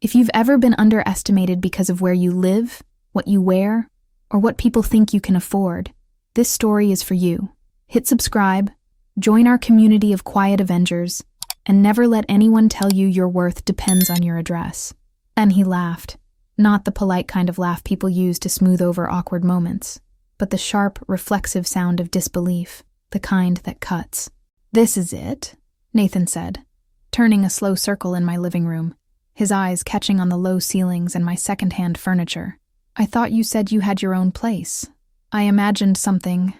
If you've ever been underestimated because of where you live, what you wear, or what people think you can afford, this story is for you. Hit subscribe, join our community of quiet Avengers, and never let anyone tell you your worth depends on your address. And he laughed. Not the polite kind of laugh people use to smooth over awkward moments, but the sharp, reflexive sound of disbelief, the kind that cuts. "This is it," Nathan said, turning a slow circle in my living room, his eyes catching on the low ceilings and my second-hand furniture. "I thought you said you had your own place. I imagined something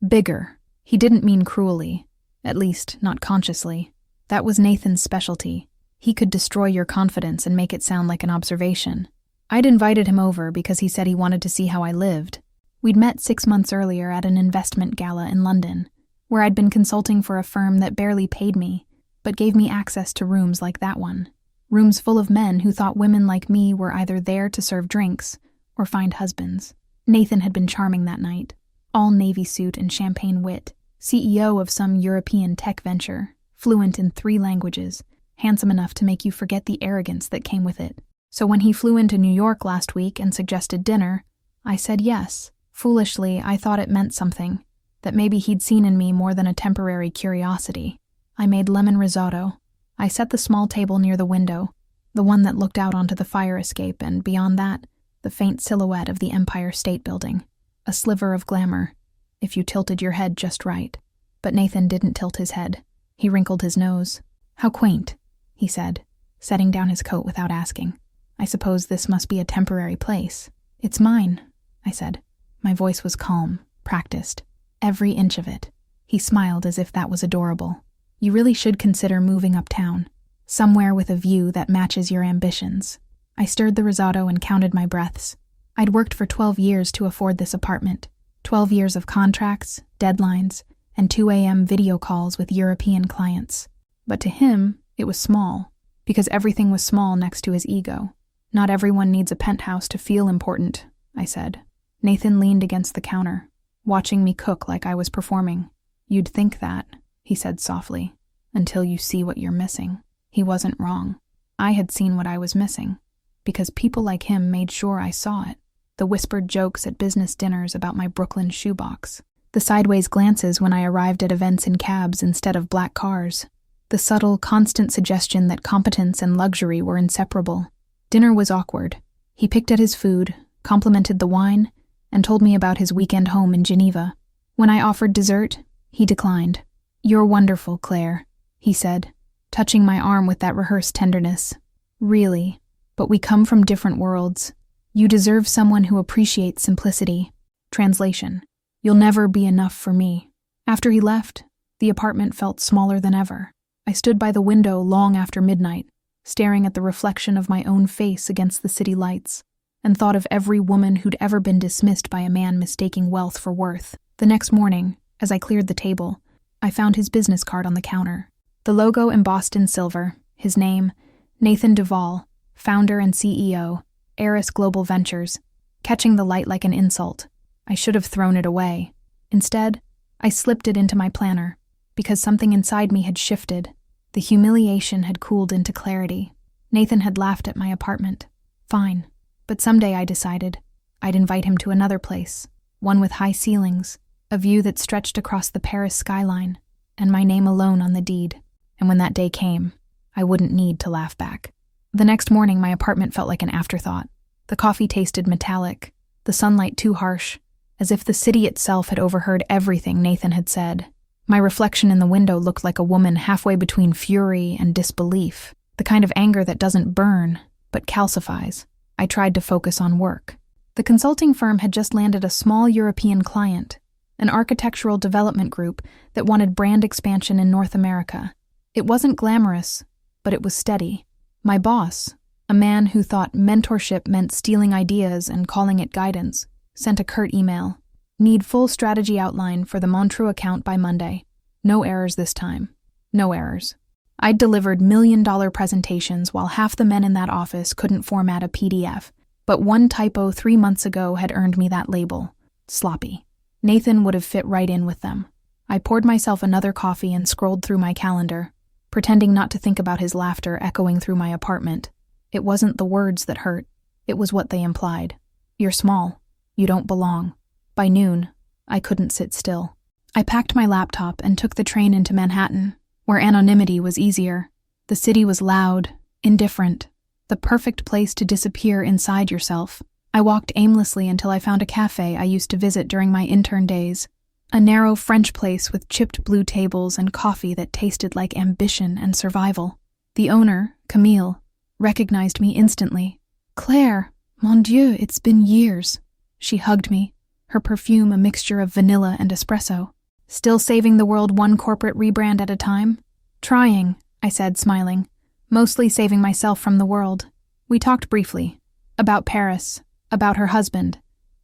bigger." He didn't mean cruelly, at least not consciously. That was Nathan's specialty. He could destroy your confidence and make it sound like an observation. I'd invited him over because he said he wanted to see how I lived. We'd met 6 months earlier at an investment gala in London, where I'd been consulting for a firm that barely paid me, but gave me access to rooms like that one. Rooms full of men who thought women like me were either there to serve drinks or find husbands. Nathan had been charming that night, all navy suit and champagne wit, CEO of some European tech venture, fluent in 3 languages, handsome enough to make you forget the arrogance that came with it. So when he flew into New York last week and suggested dinner, I said yes. Foolishly, I thought it meant something, that maybe he'd seen in me more than a temporary curiosity. I made lemon risotto. I set the small table near the window, the one that looked out onto the fire escape, and beyond that, the faint silhouette of the Empire State Building. A sliver of glamour, if you tilted your head just right. But Nathan didn't tilt his head. He wrinkled his nose. "How quaint," he said, setting down his coat without asking. "I suppose this must be a temporary place." "It's mine," I said. My voice was calm, practiced, every inch of it. He smiled as if that was adorable. "You really should consider moving uptown, somewhere with a view that matches your ambitions." I stirred the risotto and counted my breaths. I'd worked for 12 years to afford this apartment, 12 years of contracts, deadlines, and 2 a.m. video calls with European clients. But to him, it was small, because everything was small next to his ego. "Not everyone needs a penthouse to feel important," I said. Nathan leaned against the counter, watching me cook like I was performing. "You'd think that," he said softly, "until you see what you're missing." He wasn't wrong. I had seen what I was missing, because people like him made sure I saw it. The whispered jokes at business dinners about my Brooklyn shoebox. The sideways glances when I arrived at events in cabs instead of black cars. The subtle, constant suggestion that competence and luxury were inseparable. Dinner was awkward. He picked at his food, complimented the wine, and told me about his weekend home in Geneva. When I offered dessert, he declined. "You're wonderful, Claire," he said, touching my arm with that rehearsed tenderness. "Really, but we come from different worlds. You deserve someone who appreciates simplicity." Translation: "You'll never be enough for me." After he left, the apartment felt smaller than ever. I stood by the window long after midnight, staring at the reflection of my own face against the city lights, and thought of every woman who'd ever been dismissed by a man mistaking wealth for worth. The next morning, as I cleared the table, I found his business card on the counter. The logo embossed in silver, his name, Nathan Duvall, founder and CEO, Eris Global Ventures, catching the light like an insult. I should have thrown it away. Instead, I slipped it into my planner, because something inside me had shifted. The humiliation had cooled into clarity. Nathan had laughed at my apartment. Fine. But someday, I decided, I'd invite him to another place, one with high ceilings, a view that stretched across the Paris skyline, and my name alone on the deed. And when that day came, I wouldn't need to laugh back. The next morning, my apartment felt like an afterthought. The coffee tasted metallic, the sunlight too harsh, as if the city itself had overheard everything Nathan had said. My reflection in the window looked like a woman halfway between fury and disbelief, the kind of anger that doesn't burn, but calcifies. I tried to focus on work. The consulting firm had just landed a small European client, an architectural development group that wanted brand expansion in North America. It wasn't glamorous, but it was steady. My boss, a man who thought mentorship meant stealing ideas and calling it guidance, sent a curt email. "Need full strategy outline for the Montreux account by Monday. No errors this time. No errors." I'd delivered million-dollar presentations while half the men in that office couldn't format a PDF, but one typo 3 months ago had earned me that label: sloppy. Nathan would have fit right in with them. I poured myself another coffee and scrolled through my calendar, pretending not to think about his laughter echoing through my apartment. It wasn't the words that hurt. It was what they implied. You're small. You don't belong. By noon, I couldn't sit still. I packed my laptop and took the train into Manhattan, where anonymity was easier. The city was loud, indifferent, the perfect place to disappear inside yourself. I walked aimlessly until I found a cafe I used to visit during my intern days. A narrow French place with chipped blue tables and coffee that tasted like ambition and survival. The owner, Camille, recognized me instantly. "Claire, mon Dieu, it's been years." She hugged me, her perfume a mixture of vanilla and espresso. "Still saving the world one corporate rebrand at a time?" "Trying," I said, smiling. "Mostly saving myself from the world." We talked briefly. About Paris, about her husband,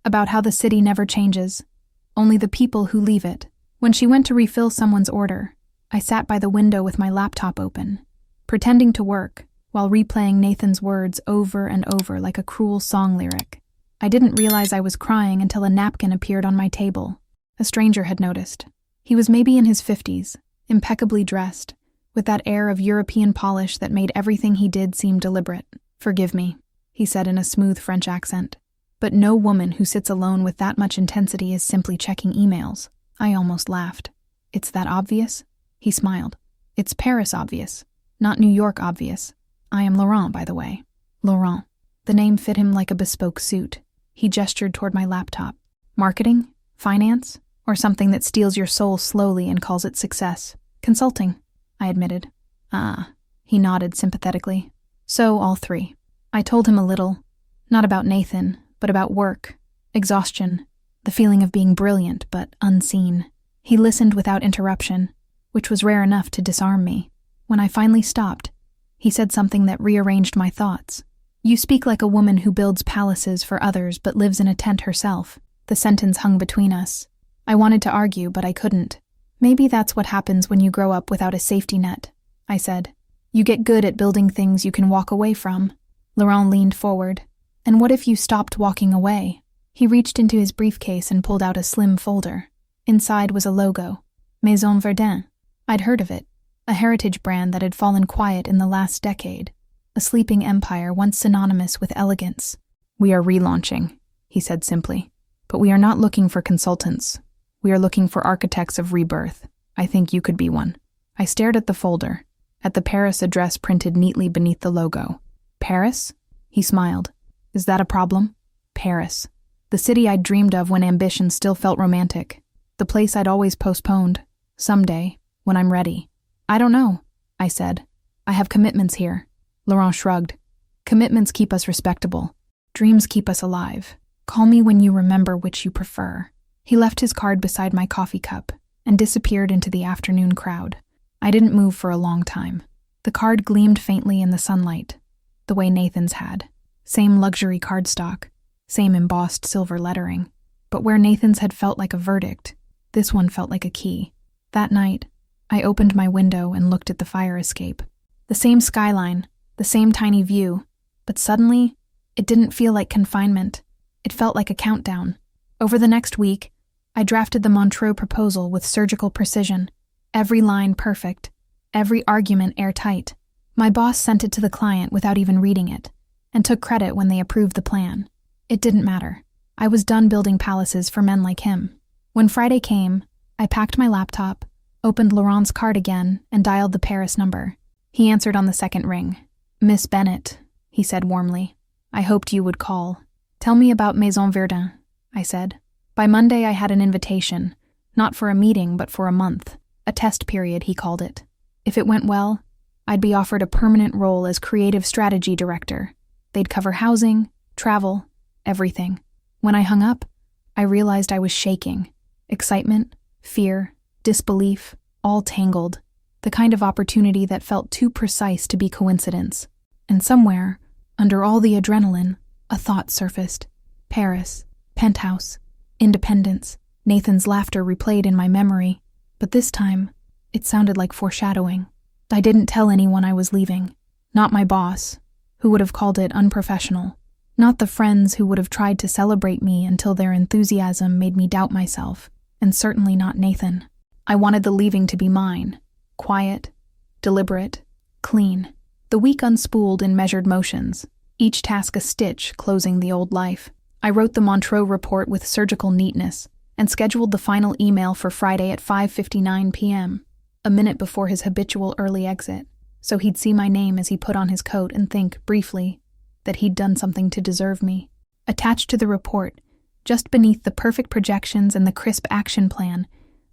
about how the city never changes. Only the people who leave it. When she went to refill someone's order, I sat by the window with my laptop open, pretending to work, while replaying Nathan's words over and over like a cruel song lyric. I didn't realize I was crying until a napkin appeared on my table. A stranger had noticed. He was maybe in his 50s, impeccably dressed, with that air of European polish that made everything he did seem deliberate. "Forgive me," he said in a smooth French accent. "But no woman who sits alone with that much intensity is simply checking emails." I almost laughed. "It's that obvious?" He smiled. "It's Paris obvious, not New York obvious. I am Laurent, by the way." Laurent. The name fit him like a bespoke suit. He gestured toward my laptop. "Marketing? Finance? Or something that steals your soul slowly and calls it success?" "Consulting," I admitted. "Ah," he nodded sympathetically. "So, all three." I told him a little, not about Nathan, but about work, exhaustion, the feeling of being brilliant but unseen. He listened without interruption, which was rare enough to disarm me. When I finally stopped, he said something that rearranged my thoughts. "You speak like a woman who builds palaces for others but lives in a tent herself." The sentence hung between us. I wanted to argue, but I couldn't. "Maybe that's what happens when you grow up without a safety net," I said. "You get good at building things you can walk away from." Laurent leaned forward. "And what if you stopped walking away?" He reached into his briefcase and pulled out a slim folder. Inside was a logo, Maison Verdun. I'd heard of it, a heritage brand that had fallen quiet in the last decade, a sleeping empire once synonymous with elegance. "We are relaunching," he said simply. "But we are not looking for consultants. We are looking for architects of rebirth. I think you could be one." I stared at the folder, at the Paris address printed neatly beneath the logo. "Paris?" He smiled. "Is that a problem?" Paris. The city I'd dreamed of when ambition still felt romantic. The place I'd always postponed. Someday, when I'm ready. "I don't know," I said. "I have commitments here." Laurent shrugged. "Commitments keep us respectable. Dreams keep us alive. Call me when you remember which you prefer." He left his card beside my coffee cup and disappeared into the afternoon crowd. I didn't move for a long time. The card gleamed faintly in the sunlight, the way Nathan's had. Same luxury cardstock, same embossed silver lettering. But where Nathan's had felt like a verdict, this one felt like a key. That night, I opened my window and looked at the fire escape. The same skyline, the same tiny view, but suddenly, it didn't feel like confinement. It felt like a countdown. Over the next week, I drafted the Montreux proposal with surgical precision, every line perfect, every argument airtight. My boss sent it to the client without even reading it, and took credit when they approved the plan. It didn't matter. I was done building palaces for men like him. When Friday came, I packed my laptop, opened Laurent's card again, and dialed the Paris number. He answered on the second ring. "Miss Bennett," he said warmly. "I hoped you would call. Tell me about Maison Verdun," I said. By Monday I had an invitation, not for a meeting but for a month, a test period he called it. If it went well, I'd be offered a permanent role as creative strategy director. They'd cover housing, travel, everything. When I hung up, I realized I was shaking. Excitement, fear, disbelief, all tangled. The kind of opportunity that felt too precise to be coincidence. And somewhere, under all the adrenaline, a thought surfaced. Paris, Penthouse, independence. Nathan's laughter replayed in my memory, but this time, it sounded like foreshadowing. I didn't tell anyone I was leaving. Not my boss, who would have called it unprofessional. Not the friends who would have tried to celebrate me until their enthusiasm made me doubt myself, and certainly not Nathan. I wanted the leaving to be mine. Quiet, deliberate, clean. The week unspooled in measured motions, each task a stitch closing the old life. I wrote the Montreux report with surgical neatness and scheduled the final email for Friday at 5:59 p.m., a minute before his habitual early exit, so he'd see my name as he put on his coat and think, briefly, that he'd done something to deserve me. Attached to the report, just beneath the perfect projections and the crisp action plan,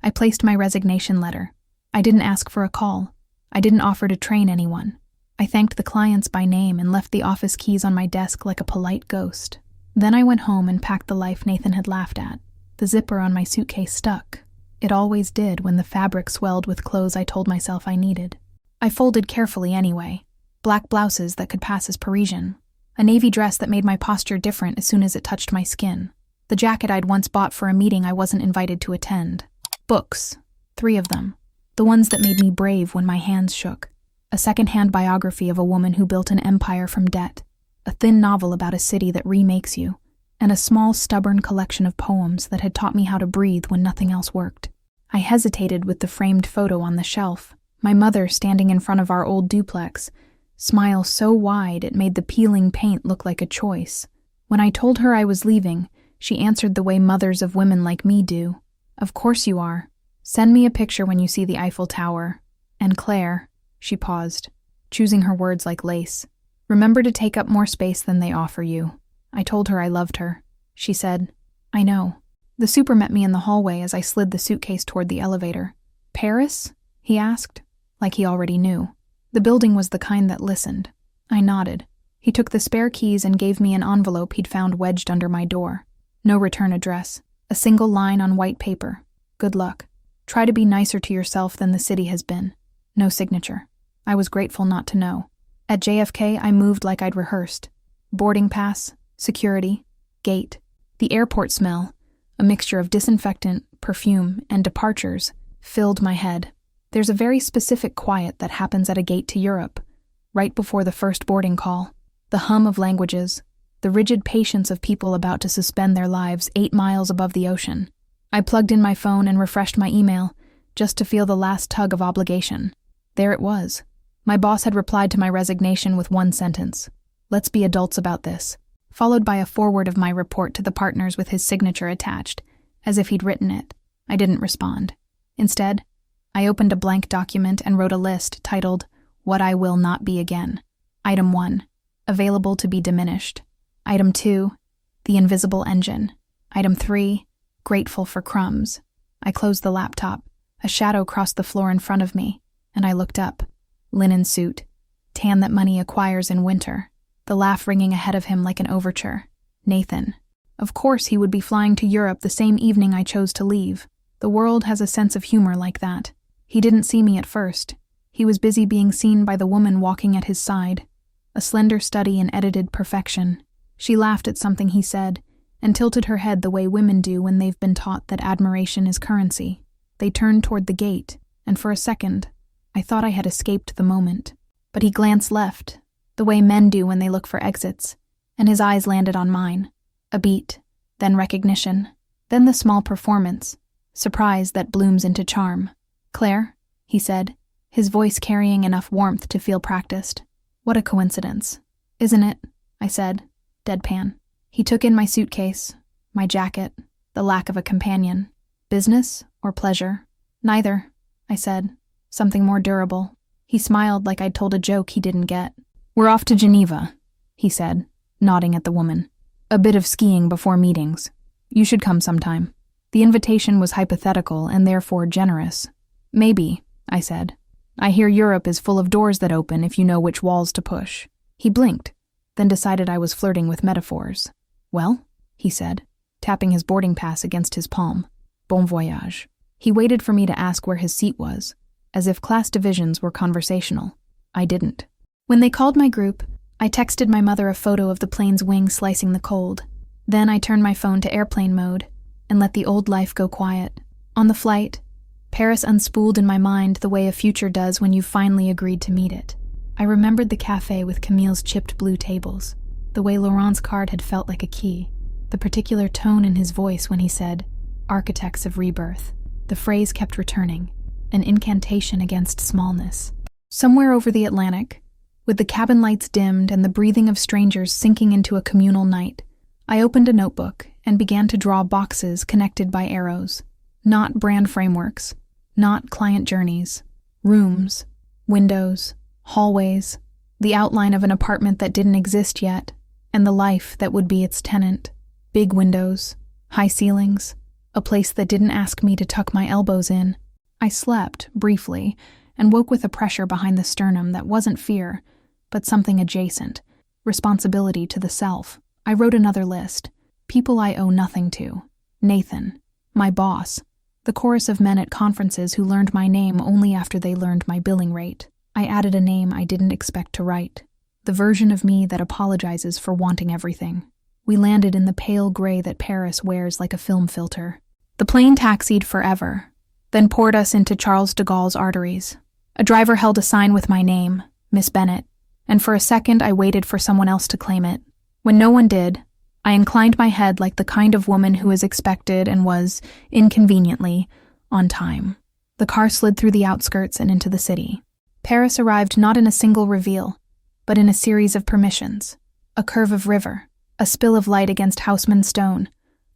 I placed my resignation letter. I didn't ask for a call. I didn't offer to train anyone. I thanked the clients by name and left the office keys on my desk like a polite ghost. Then I went home and packed the life Nathan had laughed at. The zipper on my suitcase stuck. It always did when the fabric swelled with clothes I told myself I needed. I folded carefully anyway. Black blouses that could pass as Parisian. A navy dress that made my posture different as soon as it touched my skin. The jacket I'd once bought for a meeting I wasn't invited to attend. Books. 3 of them. The ones that made me brave when my hands shook. A second-hand biography of a woman who built an empire from debt. A thin novel about a city that remakes you. And a small, stubborn collection of poems that had taught me how to breathe when nothing else worked. I hesitated with the framed photo on the shelf. My mother standing in front of our old duplex. Smile so wide it made the peeling paint look like a choice. When I told her I was leaving, she answered the way mothers of women like me do. Of course you are. Send me a picture when you see the Eiffel Tower. And Claire, she paused, choosing her words like lace. Remember to take up more space than they offer you. I told her I loved her. She said, I know. The super met me in the hallway as I slid the suitcase toward the elevator. Paris? He asked, like he already knew. The building was the kind that listened. I nodded. He took the spare keys and gave me an envelope he'd found wedged under my door. No return address. A single line on white paper. Good luck. Try to be nicer to yourself than the city has been. No signature. I was grateful not to know. At JFK, I moved like I'd rehearsed. Boarding pass, security, gate. The airport smell, a mixture of disinfectant, perfume, and departures, filled my head. There's a very specific quiet that happens at a gate to Europe, right before the first boarding call. The hum of languages, the rigid patience of people about to suspend their lives 8 miles above the ocean. I plugged in my phone and refreshed my email, just to feel the last tug of obligation. There it was. My boss had replied to my resignation with 1 sentence. Let's be adults about this. Followed by a forward of my report to the partners with his signature attached, as if he'd written it. I didn't respond. Instead, I opened a blank document and wrote a list titled, What I Will Not Be Again. Item 1, Available to be Diminished. Item 2, The Invisible Engine. Item 3, Grateful for Crumbs. I closed the laptop. A shadow crossed the floor in front of me, and I looked up. Linen suit, tan that money acquires in winter, the laugh ringing ahead of him like an overture. Nathan. Of course he would be flying to Europe the same evening I chose to leave. The world has a sense of humor like that. He didn't see me at first. He was busy being seen by the woman walking at his side, a slender study in edited perfection. She laughed at something he said, and tilted her head the way women do when they've been taught that admiration is currency. They turned toward the gate, and for a second, I thought I had escaped the moment. But he glanced left, the way men do when they look for exits, and his eyes landed on mine. A beat, then recognition, then the small performance, surprise that blooms into charm. Claire, he said, his voice carrying enough warmth to feel practiced. What a coincidence. Isn't it? I said, deadpan. He took in my suitcase, my jacket, the lack of a companion. Business or pleasure? Neither, I said. Something more durable. He smiled like I'd told a joke he didn't get. We're off to Geneva, he said, nodding at the woman. A bit of skiing before meetings. You should come sometime. The invitation was hypothetical and therefore generous. Maybe, I said. I hear Europe is full of doors that open if you know which walls to push. He blinked, then decided I was flirting with metaphors. Well, he said, tapping his boarding pass against his palm. Bon voyage. He waited for me to ask where his seat was, as if class divisions were conversational. I didn't. When they called my group, I texted my mother a photo of the plane's wing slicing the cold. Then I turned my phone to airplane mode and let the old life go quiet. On the flight, Paris unspooled in my mind the way a future does when you've finally agreed to meet it. I remembered the cafe with Camille's chipped blue tables, the way Laurent's card had felt like a key, the particular tone in his voice when he said, Architects of Rebirth. The phrase kept returning, an incantation against smallness. Somewhere over the Atlantic, With the cabin lights dimmed and the breathing of strangers sinking into a communal night, I opened a notebook and began to draw boxes connected by arrows. Not brand frameworks, not client journeys. Rooms, windows, hallways, the outline of an apartment that didn't exist yet, and the life that would be its tenant. Big windows, high ceilings, a place that didn't ask me to tuck my elbows in. I slept, briefly, and woke with a pressure behind the sternum that wasn't fear, but something adjacent, responsibility to the self. I wrote another list. People I owe nothing to. Nathan, my boss, the chorus of men at conferences who learned my name only after they learned my billing rate. I added a name I didn't expect to write. The version of me that apologizes for wanting everything. We landed in the pale gray that Paris wears like a film filter. The plane taxied forever, then poured us into Charles de Gaulle's arteries. A driver held a sign with my name, Miss Bennett, and for a second I waited for someone else to claim it. When no one did, I inclined my head like the kind of woman who was expected and was, inconveniently, on time. The car slid through the outskirts and into the city. Paris arrived not in a single reveal, but in a series of permissions. A curve of river, a spill of light against Haussmann stone,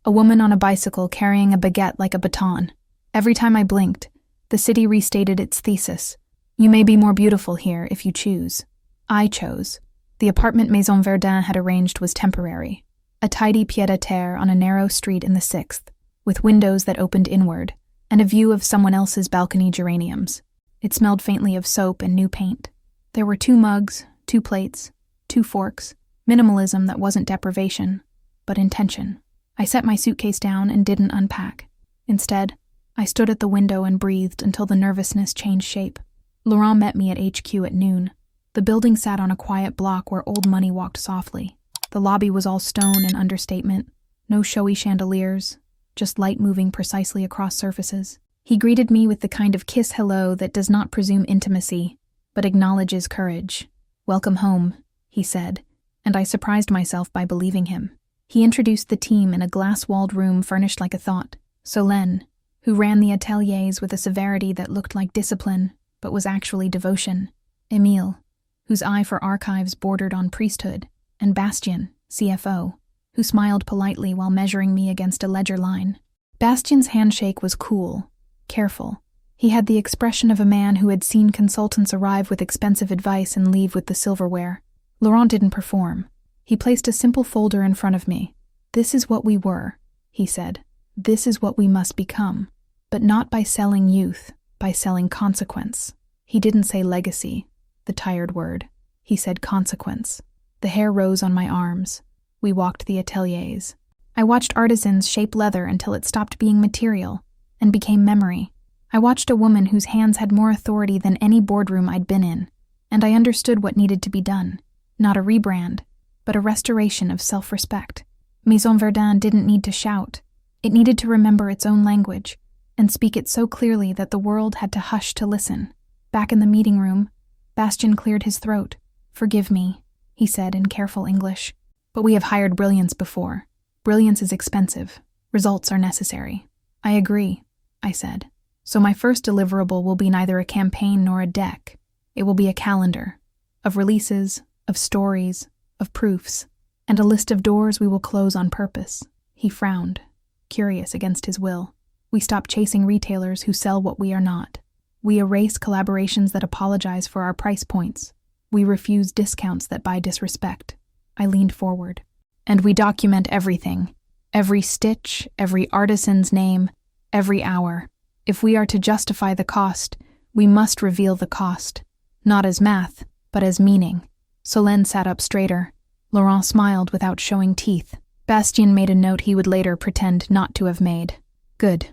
a woman on a bicycle carrying a baguette like a baton. Every time I blinked, the city restated its thesis. You may be more beautiful here if you choose. I chose. The apartment Maison Verdun had arranged was temporary. A tidy pied-à-terre on a narrow street in the 6th, with windows that opened inward, and a view of someone else's balcony geraniums. It smelled faintly of soap and new paint. There were 2 mugs, 2 plates, 2 forks, minimalism that wasn't deprivation, but intention. I set my suitcase down and didn't unpack. Instead, I stood at the window and breathed until the nervousness changed shape. Laurent met me at HQ at noon. The building sat on a quiet block where old money walked softly. The lobby was all stone and understatement. No showy chandeliers, just light moving precisely across surfaces. He greeted me with the kind of kiss hello that does not presume intimacy, but acknowledges courage. "Welcome home," he said, and I surprised myself by believing him. He introduced the team in a glass-walled room furnished like a thought. Solène, who ran the ateliers with a severity that looked like discipline, but was actually devotion. Émile, whose eye for archives bordered on priesthood, and Bastien, CFO, who smiled politely while measuring me against a ledger line. Bastien's handshake was cool, careful. He had the expression of a man who had seen consultants arrive with expensive advice and leave with the silverware. Laurent didn't perform. He placed a simple folder in front of me. "This is what we were," he said. "This is what we must become. But not by selling youth, by selling consequence." He didn't say legacy, the tired word. He said consequence. The hair rose on my arms. We walked the ateliers. I watched artisans shape leather until it stopped being material and became memory. I watched a woman whose hands had more authority than any boardroom I'd been in, and I understood what needed to be done. Not a rebrand, but a restoration of self-respect. Maison Verdun didn't need to shout. It needed to remember its own language and speak it so clearly that the world had to hush to listen. Back in the meeting room, Bastien cleared his throat. "Forgive me," he said in careful English, "but we have hired brilliance before. Brilliance is expensive. Results are necessary." "I agree," I said. "So my first deliverable will be neither a campaign nor a deck. It will be a calendar of releases, of stories, of proofs, and a list of doors we will close on purpose." He frowned, curious against his will. "We stop chasing retailers who sell what we are not. We erase collaborations that apologize for our price points. We refuse discounts that buy disrespect." I leaned forward. "And we document everything. Every stitch, every artisan's name, every hour. If we are to justify the cost, we must reveal the cost. Not as math, but as meaning." Solène sat up straighter. Laurent smiled without showing teeth. Bastien made a note he would later pretend not to have made. "Good,"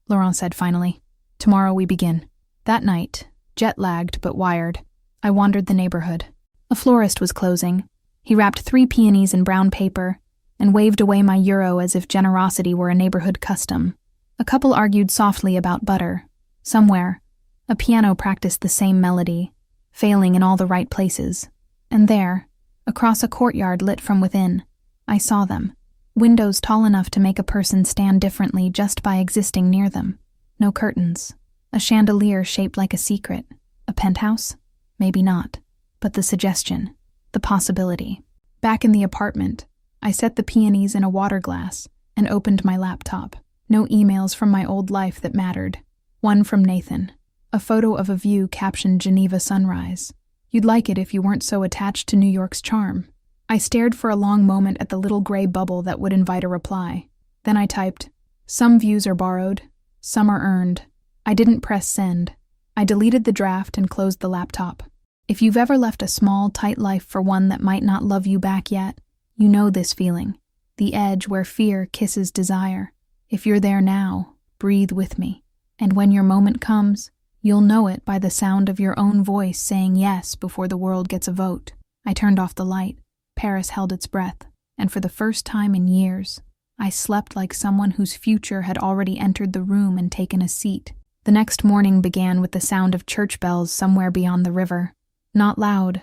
Laurent said finally. "Tomorrow we begin." That night, jet-lagged but wired, I wandered the neighborhood. A florist was closing. He wrapped 3 peonies in brown paper and waved away my euro as if generosity were a neighborhood custom. A couple argued softly about butter. Somewhere, a piano practiced the same melody, failing in all the right places. And there, across a courtyard lit from within, I saw them. Windows tall enough to make a person stand differently just by existing near them. No curtains. A chandelier shaped like a secret. A penthouse? Maybe not. but the suggestion, the possibility. Back in the apartment, I set the peonies in a water glass and opened my laptop. No emails from my old life that mattered. One from Nathan. A photo of a view captioned Geneva sunrise. You'd like it if you weren't so attached to New York's charm. I stared for a long moment at the little gray bubble that would invite a reply. Then I typed, some views are borrowed, some are earned. I didn't press send. I deleted the draft and closed the laptop. If you've ever left a small, tight life for one that might not love you back yet, you know this feeling. The edge where fear kisses desire. If you're there now, breathe with me. And when your moment comes, you'll know it by the sound of your own voice saying yes before the world gets a vote. I turned off the light. Paris held its breath, and for the first time in years, I slept like someone whose future had already entered the room and taken a seat. The next morning began with the sound of church bells somewhere beyond the river. Not loud,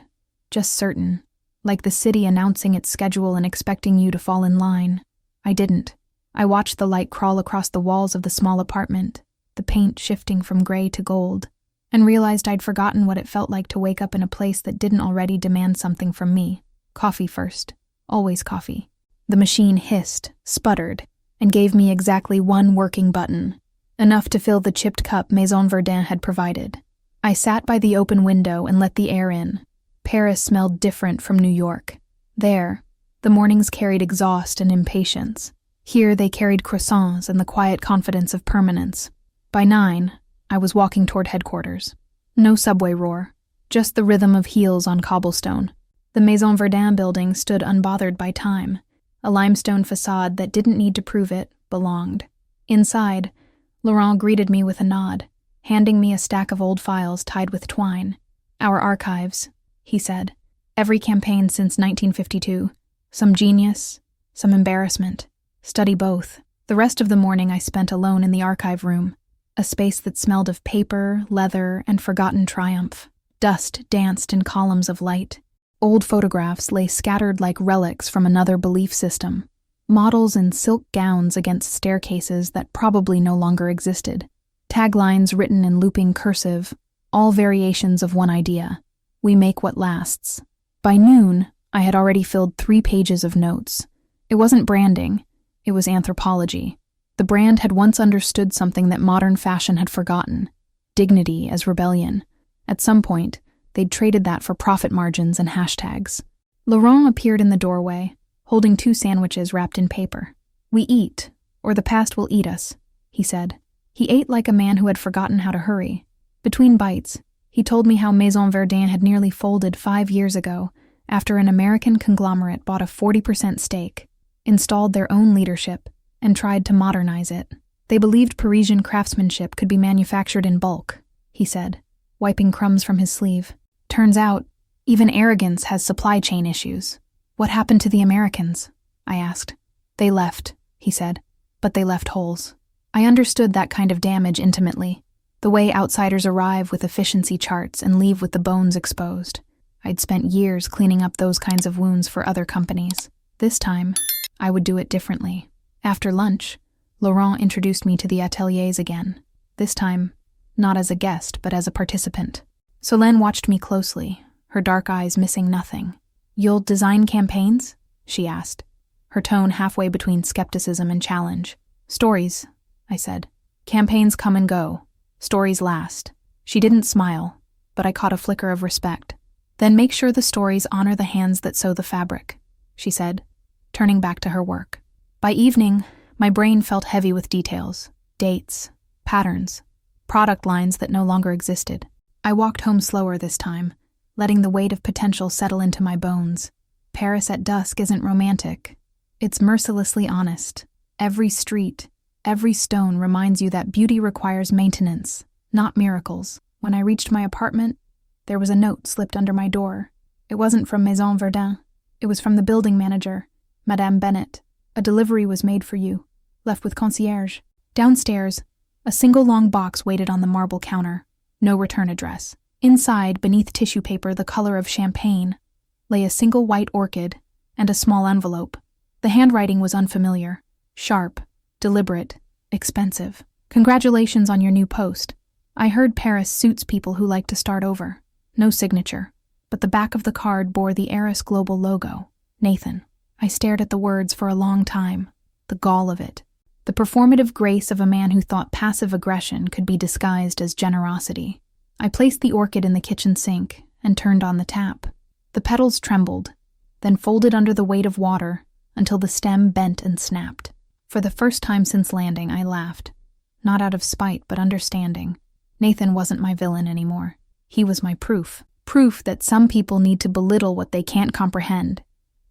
just certain, like the city announcing its schedule and expecting you to fall in line. I didn't. I watched the light crawl across the walls of the small apartment, the paint shifting from gray to gold, and realized I'd forgotten what it felt like to wake up in a place that didn't already demand something from me. Coffee first. Always coffee. The machine hissed, sputtered, and gave me exactly one working button, enough to fill the chipped cup Maison Verdun had provided. I sat by the open window and let the air in. Paris smelled different from New York. There, the mornings carried exhaust and impatience. Here they carried croissants and the quiet confidence of permanence. By 9, I was walking toward headquarters. No subway roar, just the rhythm of heels on cobblestone. The Maison Verdun building stood unbothered by time. A limestone facade that didn't need to prove it belonged. Inside, Laurent greeted me with a nod, handing me a stack of old files tied with twine. Our archives, he said. Every campaign since 1952. Some genius, some embarrassment. Study both. The rest of the morning I spent alone in the archive room, a space that smelled of paper, leather, and forgotten triumph. Dust danced in columns of light. Old photographs lay scattered like relics from another belief system. Models in silk gowns against staircases that probably no longer existed. Taglines written in looping cursive, all variations of one idea. We make what lasts. By noon, I had already filled 3 pages of notes. It wasn't branding, it was anthropology. The brand had once understood something that modern fashion had forgotten. Dignity as rebellion. At some point, they'd traded that for profit margins and hashtags. Laurent appeared in the doorway, holding 2 sandwiches wrapped in paper. We eat, or the past will eat us, he said. He ate like a man who had forgotten how to hurry. Between bites, he told me how Maison Verdun had nearly folded 5 years ago after an American conglomerate bought a 40% stake, installed their own leadership, and tried to modernize it. They believed Parisian craftsmanship could be manufactured in bulk, he said, wiping crumbs from his sleeve. Turns out, even arrogance has supply chain issues. What happened to the Americans? I asked. They left, he said, but they left holes. I understood that kind of damage intimately, the way outsiders arrive with efficiency charts and leave with the bones exposed. I'd spent years cleaning up those kinds of wounds for other companies. This time, I would do it differently. After lunch, Laurent introduced me to the ateliers again. This time, not as a guest, but as a participant. Solène watched me closely, her dark eyes missing nothing. You'll design campaigns? She asked, her tone halfway between skepticism and challenge. Stories, I said. Campaigns come and go. Stories last. She didn't smile, but I caught a flicker of respect. Then make sure the stories honor the hands that sew the fabric, she said, turning back to her work. By evening, my brain felt heavy with details, dates, patterns, product lines that no longer existed. I walked home slower this time, letting the weight of potential settle into my bones. Paris at dusk isn't romantic. It's mercilessly honest. Every street, every stone reminds you that beauty requires maintenance, not miracles. When I reached my apartment, there was a note slipped under my door. It wasn't from Maison Verdun. It was from the building manager, Madame Bennett. A delivery was made for you, left with concierge. Downstairs, a single long box waited on the marble counter. No return address. Inside, beneath tissue paper the color of champagne, lay a single white orchid and a small envelope. The handwriting was unfamiliar, sharp, deliberate, expensive. Congratulations on your new post. I heard Paris suits people who like to start over. No signature. but the back of the card bore the Eris Global logo. Nathan. I stared at the words for a long time. The gall of it. The performative grace of a man who thought passive aggression could be disguised as generosity. I placed the orchid in the kitchen sink and turned on the tap. The petals trembled, then folded under the weight of water until the stem bent and snapped. For the first time since landing, I laughed. Not out of spite, but understanding. Nathan wasn't my villain anymore. He was my proof. Proof that some people need to belittle what they can't comprehend,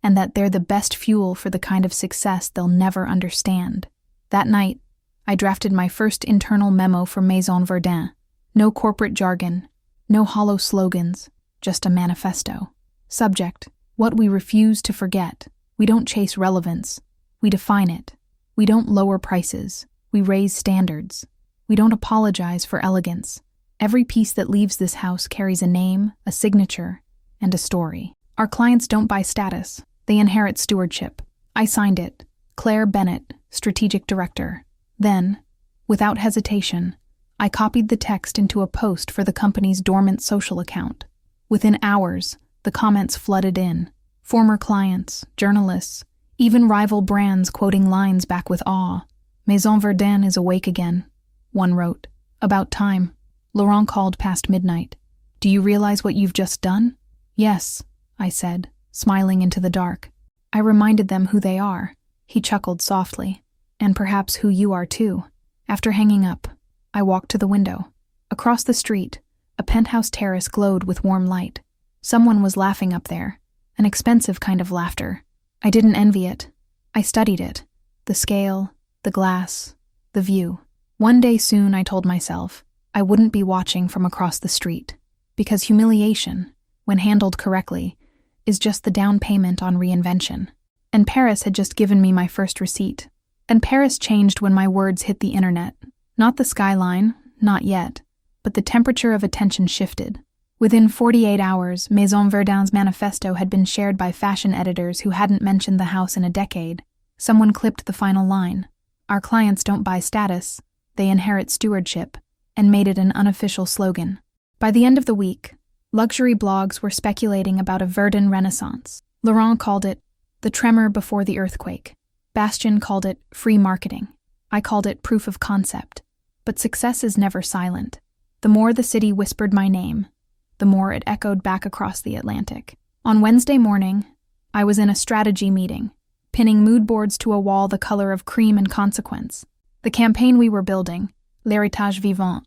and that they're the best fuel for the kind of success they'll never understand. That night, I drafted my first internal memo for Maison Verdun. No corporate jargon, no hollow slogans, just a manifesto. Subject: what we refuse to forget. We don't chase relevance. We define it. We don't lower prices. We raise standards. We don't apologize for elegance. Every piece that leaves this house carries a name, a signature, and a story. Our clients don't buy status. They inherit stewardship. I signed it. Claire Bennett, Strategic Director. Then, without hesitation, I copied the text into a post for the company's dormant social account. Within hours, the comments flooded in. Former clients, journalists, even rival brands quoting lines back with awe. Maison Verdun is awake again, one wrote. About time. Laurent called past midnight. Do you realize what you've just done? Yes, I said, smiling into the dark. I reminded them who they are. He chuckled softly. And perhaps who you are too. After hanging up, I walked to the window. Across the street, a penthouse terrace glowed with warm light. Someone was laughing up there, an expensive kind of laughter. I didn't envy it. I studied it. The scale, the glass, the view. One day soon, I told myself, I wouldn't be watching from across the street, because humiliation, when handled correctly, is just the down payment on reinvention. And Paris had just given me my first receipt. And Paris changed when my words hit the internet. Not the skyline, not yet, but the temperature of attention shifted. Within 48 hours, Maison Verdun's manifesto had been shared by fashion editors who hadn't mentioned the house in a decade. Someone clipped the final line. Our clients don't buy status, they inherit stewardship, and made it an unofficial slogan. By the end of the week, luxury blogs were speculating about a Verdun renaissance. Laurent called it the tremor before the earthquake. Bastien called it free marketing. I called it proof of concept. But success is never silent. The more the city whispered my name, the more it echoed back across the Atlantic. On Wednesday morning, I was in a strategy meeting, pinning mood boards to a wall the color of cream and consequence. The campaign we were building, L'Héritage Vivant,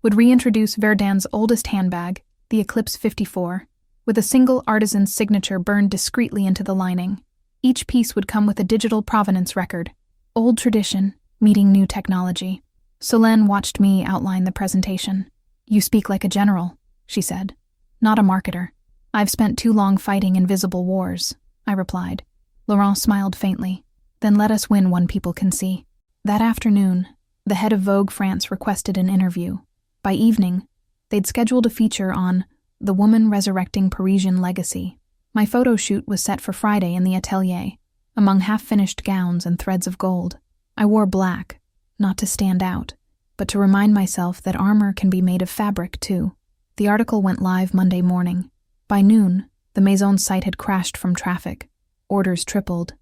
would reintroduce Verdun's oldest handbag, the Eclipse 54, with a single artisan's signature burned discreetly into the lining. Each piece would come with a digital provenance record. Old tradition, meeting new technology. Solène watched me outline the presentation. You speak like a general, she said. Not a marketer. I've spent too long fighting invisible wars, I replied. Laurent smiled faintly. Then let us win one people can see. That afternoon, the head of Vogue France requested an interview. By evening, they'd scheduled a feature on the woman resurrecting Parisian legacy. My photo shoot was set for Friday in the atelier, among half-finished gowns and threads of gold. I wore black, not to stand out, but to remind myself that armor can be made of fabric, too. The article went live Monday morning. By noon, the Maison's site had crashed from traffic. Orders tripled.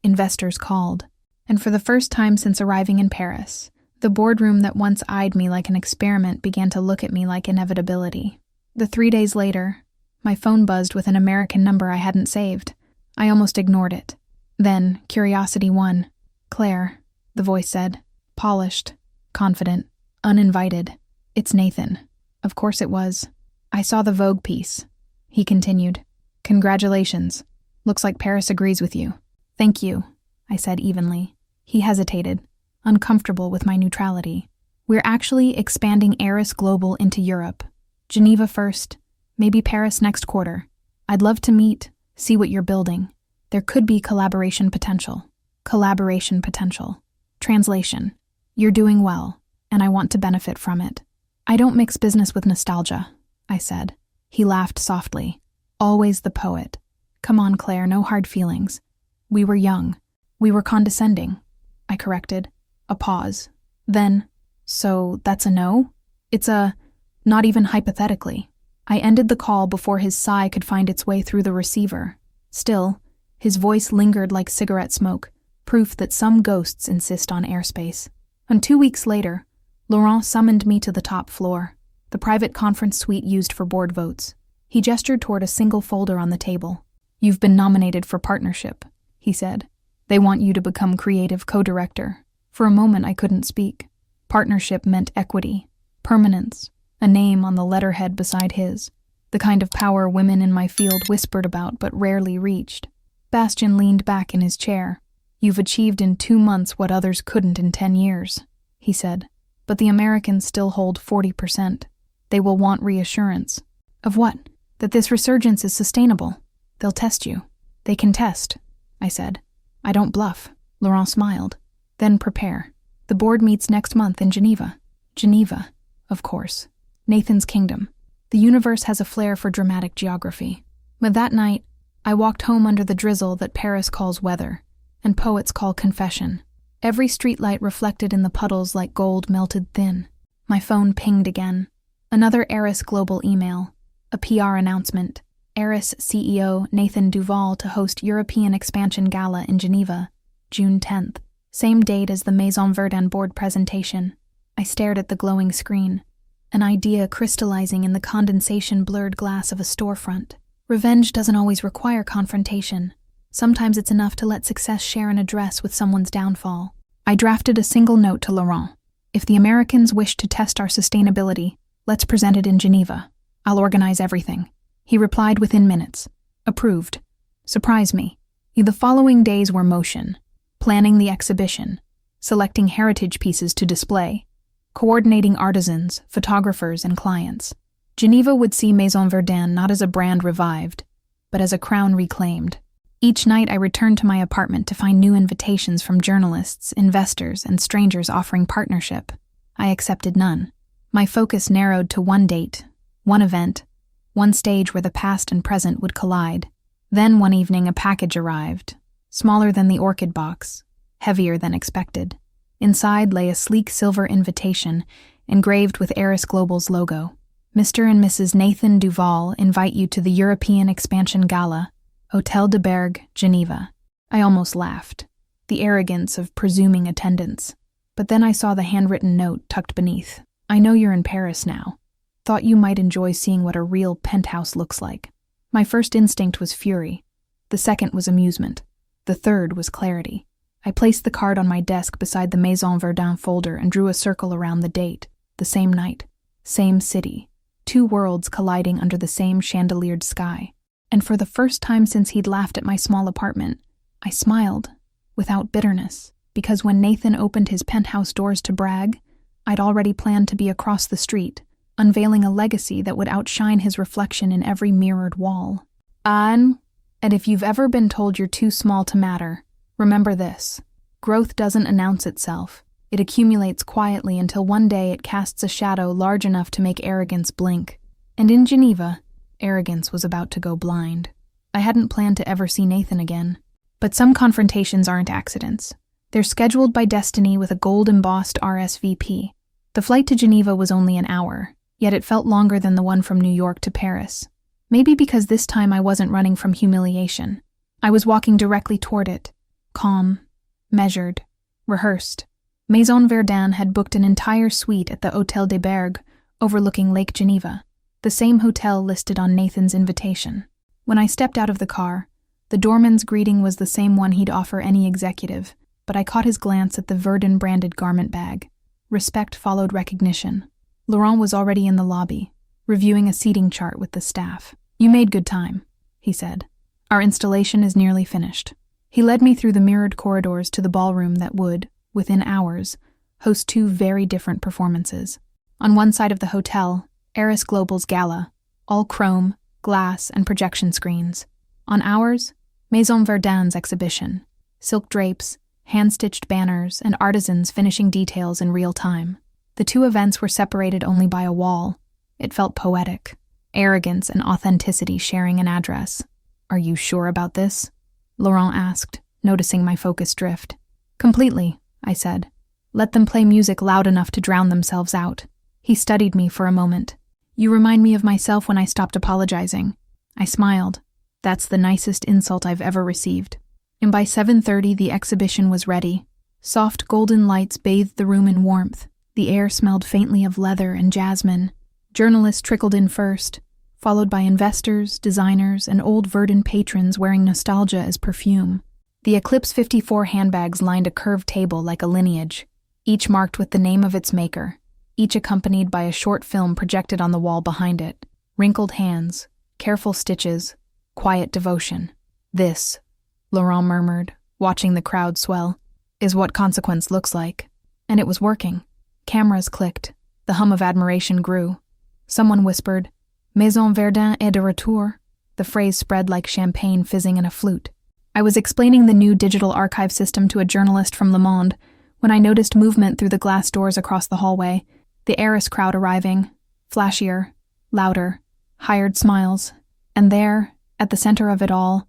Investors called. And for the first time since arriving in Paris, the boardroom that once eyed me like an experiment began to look at me like inevitability. 3 days later, my phone buzzed with an American number I hadn't saved. I almost ignored it. Then, curiosity won. Claire, the voice said. Polished, confident, uninvited. It's Nathan. Of course it was. I saw the Vogue piece. He continued. Congratulations. Looks like Paris agrees with you. Thank you, I said evenly. He hesitated, uncomfortable with my neutrality. We're actually expanding Eris Global into Europe. Geneva first, maybe Paris next quarter. I'd love to meet, see what you're building. There could be collaboration potential. Collaboration potential. Translation. You're doing well, and I want to benefit from it. I don't mix business with nostalgia, I said. He laughed softly. Always the poet. Come on, Claire, no hard feelings. We were young. We were condescending. I corrected. A pause. Then, so that's a no? It's a, not even hypothetically. I ended the call before his sigh could find its way through the receiver. Still, his voice lingered like cigarette smoke, proof that some ghosts insist on airspace. And 2 weeks later, Laurent summoned me to the top floor, the private conference suite used for board votes. He gestured toward a single folder on the table. "You've been nominated for partnership," he said. "They want you to become creative co-director." For a moment I couldn't speak. Partnership meant equity, permanence, a name on the letterhead beside his, the kind of power women in my field whispered about but rarely reached. Bastien leaned back in his chair. "You've achieved in 2 months what others couldn't in 10 years, he said. "But the Americans still hold 40%. They will want reassurance." "Of what? That this resurgence is sustainable. They'll test you." "They can test," I said. "I don't bluff." Laurent smiled. "Then prepare. The board meets next month in Geneva." Geneva, of course. Nathan's kingdom. The universe has a flair for dramatic geography. But that night, I walked home under the drizzle that Paris calls weather, and poets call confession. Every streetlight reflected in the puddles like gold melted thin. My phone pinged again. Another Eris Global email. A PR announcement. Eris CEO Nathan Duval to host European Expansion Gala in Geneva, June 10th. Same date as the Maison Verdun board presentation. I stared at the glowing screen, an idea crystallizing in the condensation-blurred glass of a storefront. Revenge doesn't always require confrontation. Sometimes it's enough to let success share an address with someone's downfall. I drafted a single note to Laurent. "If the Americans wish to test our sustainability, let's present it in Geneva. I'll organize everything." He replied within minutes. "Approved." Surprise me. The following days were motion. Planning the exhibition, selecting heritage pieces to display, coordinating artisans, photographers, and clients. Geneva would see Maison Verdun not as a brand revived, but as a crown reclaimed. Each night I returned to my apartment to find new invitations from journalists, investors, and strangers offering partnership. I accepted none. My focus narrowed to one date, one event, one stage where the past and present would collide. Then one evening a package arrived, smaller than the orchid box, heavier than expected. Inside lay a sleek silver invitation, engraved with Eris Global's logo. "Mr. and Mrs. Nathan Duval invite you to the European Expansion Gala, Hôtel de Bergue, Geneva." I almost laughed, the arrogance of presuming attendance. But then I saw the handwritten note tucked beneath. "I know you're in Paris now. Thought you might enjoy seeing what a real penthouse looks like." My first instinct was fury. The second was amusement. The third was clarity. I placed the card on my desk beside the Maison Verdun folder and drew a circle around the date. The same night, same city, 2 worlds colliding under the same chandeliered sky. And for the first time since he'd laughed at my small apartment, I smiled, without bitterness, because when Nathan opened his penthouse doors to brag, I'd already planned to be across the street, unveiling a legacy that would outshine his reflection in every mirrored wall. And if you've ever been told you're too small to matter, remember this. Growth doesn't announce itself. It accumulates quietly until one day it casts a shadow large enough to make arrogance blink. And in Geneva, arrogance was about to go blind. I hadn't planned to ever see Nathan again. But some confrontations aren't accidents. They're scheduled by destiny with a gold-embossed RSVP. The flight to Geneva was only an hour, yet it felt longer than the one from New York to Paris. Maybe because this time I wasn't running from humiliation. I was walking directly toward it, calm, measured, rehearsed. Maison Verdun had booked an entire suite at the Hôtel de Bergue, overlooking Lake Geneva, the same hotel listed on Nathan's invitation. When I stepped out of the car, the doorman's greeting was the same one he'd offer any executive, but I caught his glance at the Verdun-branded garment bag. Respect followed recognition. Laurent was already in the lobby, reviewing a seating chart with the staff. "You made good time," he said. "Our installation is nearly finished." He led me through the mirrored corridors to the ballroom that would, within hours, host 2 very different performances. On one side of the hotel, Eris Global's gala, all chrome, glass, and projection screens. On ours, Maison Verdun's exhibition, silk drapes, hand-stitched banners, and artisans finishing details in real time. The 2 events were separated only by a wall. It felt poetic, arrogance and authenticity sharing an address. "Are you sure about this?" Laurent asked, noticing my focus drift. "Completely," I said. "Let them play music loud enough to drown themselves out." He studied me for a moment. You remind me of myself when I stopped apologizing. I smiled. That's the nicest insult I've ever received. And by 7:30, the exhibition was ready. Soft golden lights bathed the room in warmth. The air smelled faintly of leather and jasmine. Journalists trickled in first, followed by investors, designers, and old Verdun patrons wearing nostalgia as perfume. The Eclipse 54 handbags lined a curved table like a lineage, each marked with the name of its maker, each accompanied by a short film projected on the wall behind it. Wrinkled hands, careful stitches, quiet devotion. This, Laurent murmured, watching the crowd swell, is what consequence looks like. And it was working. Cameras clicked. The hum of admiration grew. Someone whispered, Maison Verdun est de retour. The phrase spread like champagne fizzing in a flute. I was explaining the new digital archive system to a journalist from Le Monde when I noticed movement through the glass doors across the hallway, the heiress crowd arriving, flashier, louder, hired smiles, and there, at the center of it all,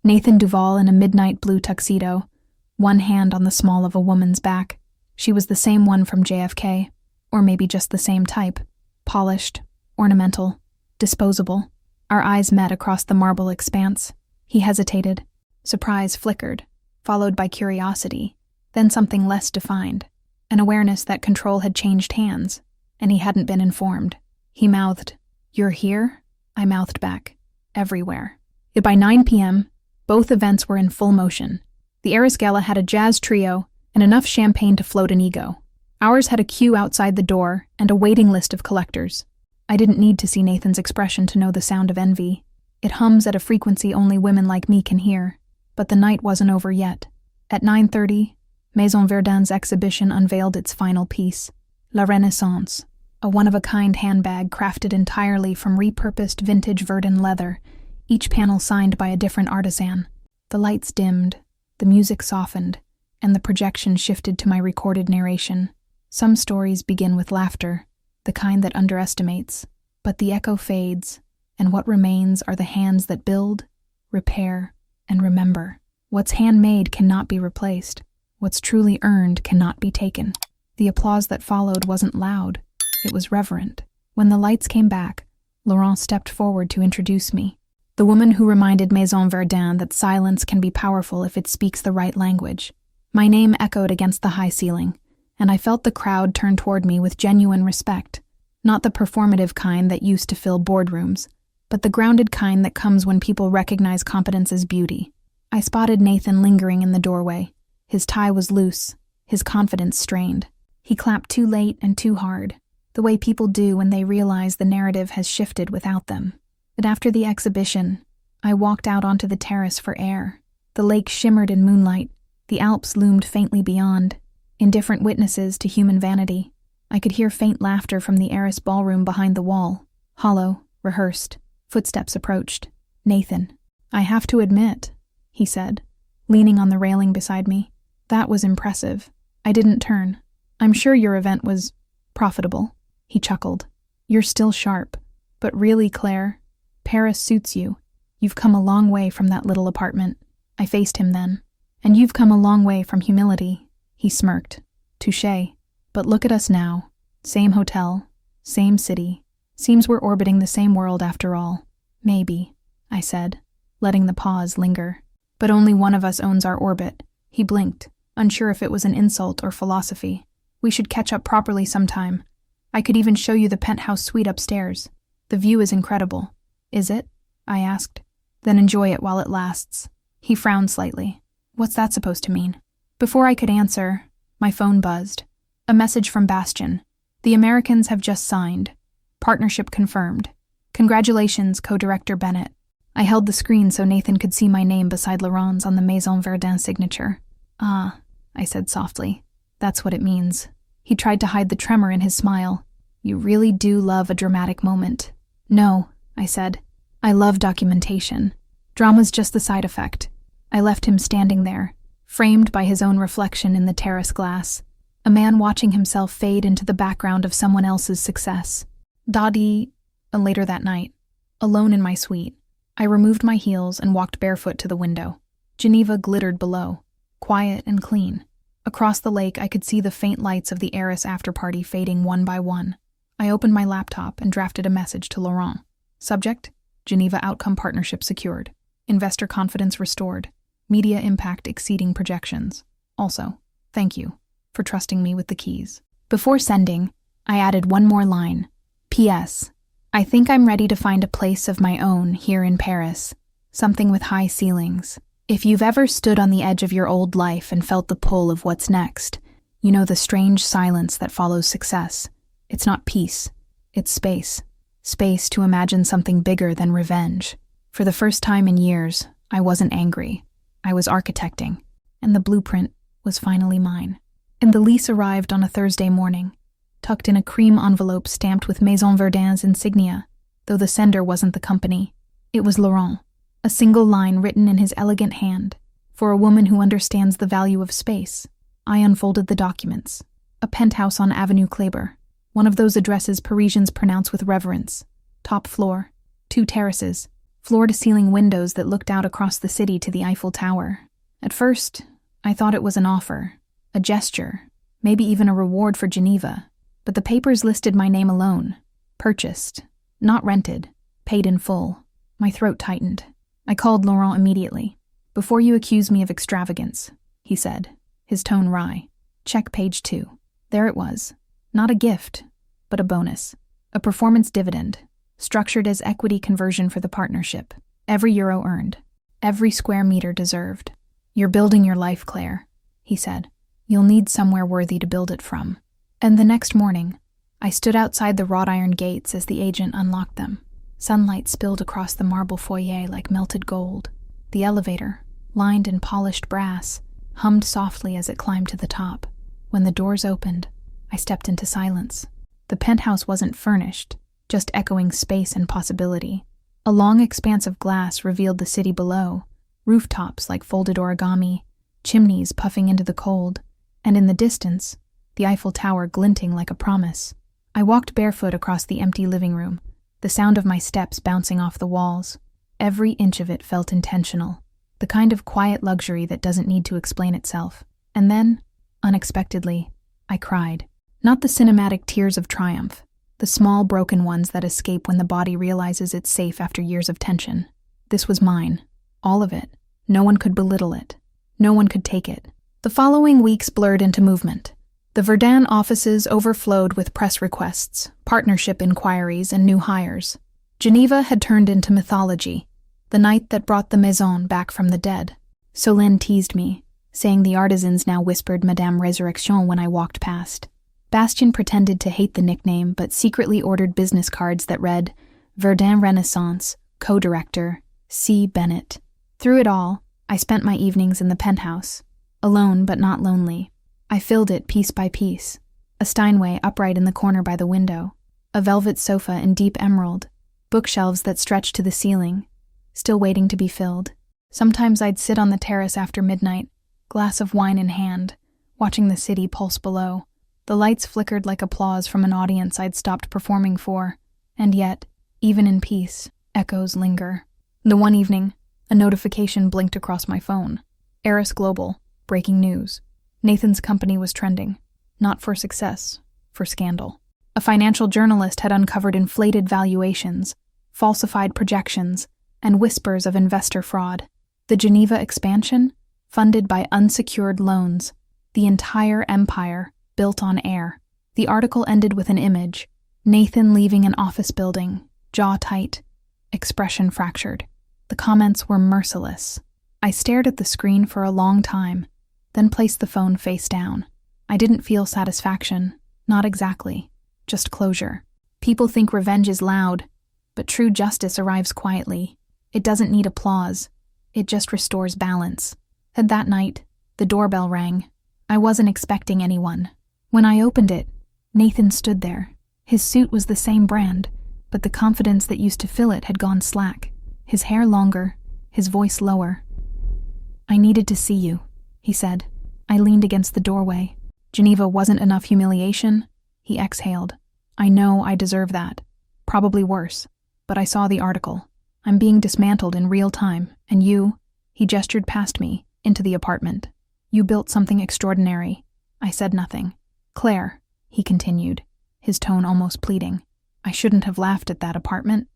Nathan Duval in a midnight blue tuxedo, one hand on the small of a woman's back. She was the same one from JFK, or maybe just the same type, polished, ornamental, disposable. Our eyes met across the marble expanse. He hesitated. Surprise flickered, followed by curiosity, then something less defined, an awareness that control had changed hands, and he hadn't been informed. He mouthed, "You're here?" I mouthed back, "Everywhere." By 9 p.m., both events were in full motion. The Heiress Gala had a jazz trio and enough champagne to float an ego. Ours had a queue outside the door and a waiting list of collectors. I didn't need to see Nathan's expression to know the sound of envy. It hums at a frequency only women like me can hear. But the night wasn't over yet. At 9:30, Maison Verdun's exhibition unveiled its final piece, La Renaissance, a one-of-a-kind handbag crafted entirely from repurposed vintage Verdun leather, each panel signed by a different artisan. The lights dimmed, the music softened, and the projection shifted to my recorded narration. Some stories begin with laughter, the kind that underestimates, but the echo fades, and what remains are the hands that build, repair, and remember. What's handmade cannot be replaced. What's truly earned cannot be taken. The applause that followed wasn't loud. It was reverent. When the lights came back, Laurent stepped forward to introduce me. The woman who reminded Maison Verdun that silence can be powerful if it speaks the right language. My name echoed against the high ceiling, and I felt the crowd turn toward me with genuine respect. Not the performative kind that used to fill boardrooms, but the grounded kind that comes when people recognize competence as beauty. I spotted Nathan lingering in the doorway. His tie was loose, his confidence strained. He clapped too late and too hard, the way people do when they realize the narrative has shifted without them. But after the exhibition, I walked out onto the terrace for air. The lake shimmered in moonlight. The Alps loomed faintly beyond, indifferent witnesses to human vanity. I could hear faint laughter from the heiress ballroom behind the wall, hollow, rehearsed. Footsteps approached. Nathan. "I have to admit," he said, leaning on the railing beside me. "That was impressive." I didn't turn. "I'm sure your event was profitable." He chuckled. "You're still sharp. But really, Claire, Paris suits you. You've come a long way from that little apartment." I faced him then. "And you've come a long way from humility." He smirked. "Touché. But look at us now. Same hotel, same city. Seems we're orbiting the same world after all." "Maybe," I said, letting the pause linger. "But only one of us owns our orbit." He blinked, unsure if it was an insult or philosophy. "We should catch up properly sometime. I could even show you the penthouse suite upstairs. The view is incredible." "Is it?" I asked. "Then enjoy it while it lasts." He frowned slightly. "What's that supposed to mean?" Before I could answer, my phone buzzed. A message from Bastian. "The Americans have just signed. Partnership confirmed. Congratulations, co-director Bennett." I held the screen so Nathan could see my name beside Laurent's on the Maison Verdun signature. "Ah," I said softly. "That's what it means." He tried to hide the tremor in his smile. "You really do love a dramatic moment." "No," I said. "I love documentation. Drama's just the side effect." I left him standing there, framed by his own reflection in the terrace glass, a man watching himself fade into the background of someone else's success. Later that night, alone in my suite, I removed my heels and walked barefoot to the window. Geneva glittered below, quiet and clean. Across the lake, I could see the faint lights of the heiress after-party fading one by one. I opened my laptop and drafted a message to Laurent. Subject: Geneva Outcome Partnership secured. Investor confidence restored. Media impact exceeding projections. Also, thank you for trusting me with the keys. Before sending, I added one more line. P.S. I think I'm ready to find a place of my own here in Paris. Something with high ceilings. If you've ever stood on the edge of your old life and felt the pull of what's next, you know the strange silence that follows success. It's not peace. It's space. Space to imagine something bigger than revenge. For the first time in years, I wasn't angry. I was architecting, and the blueprint was finally mine. And the lease arrived on a Thursday morning, tucked in a cream envelope stamped with Maison Verdun's insignia, though the sender wasn't the company. It was Laurent, a single line written in his elegant hand. For a woman who understands the value of space, I unfolded the documents. A penthouse on Avenue Kléber, one of those addresses Parisians pronounce with reverence. Top floor, 2 terraces, floor-to-ceiling windows that looked out across the city to the Eiffel Tower. At first, I thought it was an offer, a gesture, maybe even a reward for Geneva, but the papers listed my name alone. Purchased, not rented, paid in full. My throat tightened. I called Laurent immediately. Before you accuse me of extravagance, he said, his tone wry. Check page 2. There it was. Not a gift, but a bonus. A performance dividend, structured as equity conversion for the partnership. Every euro earned. Every square meter deserved. You're building your life, Claire, he said. You'll need somewhere worthy to build it from. And the next morning, I stood outside the wrought iron gates as the agent unlocked them. Sunlight spilled across the marble foyer like melted gold. The elevator, lined in polished brass, hummed softly as it climbed to the top. When the doors opened, I stepped into silence. The penthouse wasn't furnished, just echoing space and possibility. A long expanse of glass revealed the city below, rooftops like folded origami, chimneys puffing into the cold, and in the distance, the Eiffel Tower glinting like a promise. I walked barefoot across the empty living room, the sound of my steps bouncing off the walls. Every inch of it felt intentional, the kind of quiet luxury that doesn't need to explain itself. And then, unexpectedly, I cried. Not the cinematic tears of triumph, the small broken ones that escape when the body realizes it's safe after years of tension. This was mine, all of it. No one could belittle it. No one could take it. The following weeks blurred into movement. The Verdun offices overflowed with press requests, partnership inquiries, and new hires. Geneva had turned into mythology, the night that brought the Maison back from the dead. Solène teased me, saying the artisans now whispered Madame Résurrection when I walked past. Bastien pretended to hate the nickname but secretly ordered business cards that read, Verdun Renaissance, co-director, C. Bennett. Through it all, I spent my evenings in the penthouse, alone but not lonely. I filled it piece by piece. A Steinway upright in the corner by the window, a velvet sofa in deep emerald, bookshelves that stretched to the ceiling, still waiting to be filled. Sometimes I'd sit on the terrace after midnight, glass of wine in hand, watching the city pulse below. The lights flickered like applause from an audience I'd stopped performing for, and yet, even in peace, echoes linger. The one evening, a notification blinked across my phone. Eris Global, breaking news. Nathan's company was trending, not for success, for scandal. A financial journalist had uncovered inflated valuations, falsified projections, and whispers of investor fraud. The Geneva expansion, funded by unsecured loans. The entire empire, built on air. The article ended with an image. Nathan leaving an office building, jaw tight, expression fractured. The comments were merciless. I stared at the screen for a long time, then placed the phone face down. I didn't feel satisfaction, not exactly, just closure. People think revenge is loud, but true justice arrives quietly. It doesn't need applause, it just restores balance. And that night, the doorbell rang. I wasn't expecting anyone. When I opened it, Nathan stood there. His suit was the same brand, but the confidence that used to fill it had gone slack. His hair longer, his voice lower. I needed to see you, he said. I leaned against the doorway. Geneva wasn't enough humiliation, he exhaled. I know I deserve that. Probably worse. But I saw the article. I'm being dismantled in real time, and you, he gestured past me, into the apartment. You built something extraordinary. I said nothing. Claire, he continued, his tone almost pleading. I shouldn't have laughed at that apartment.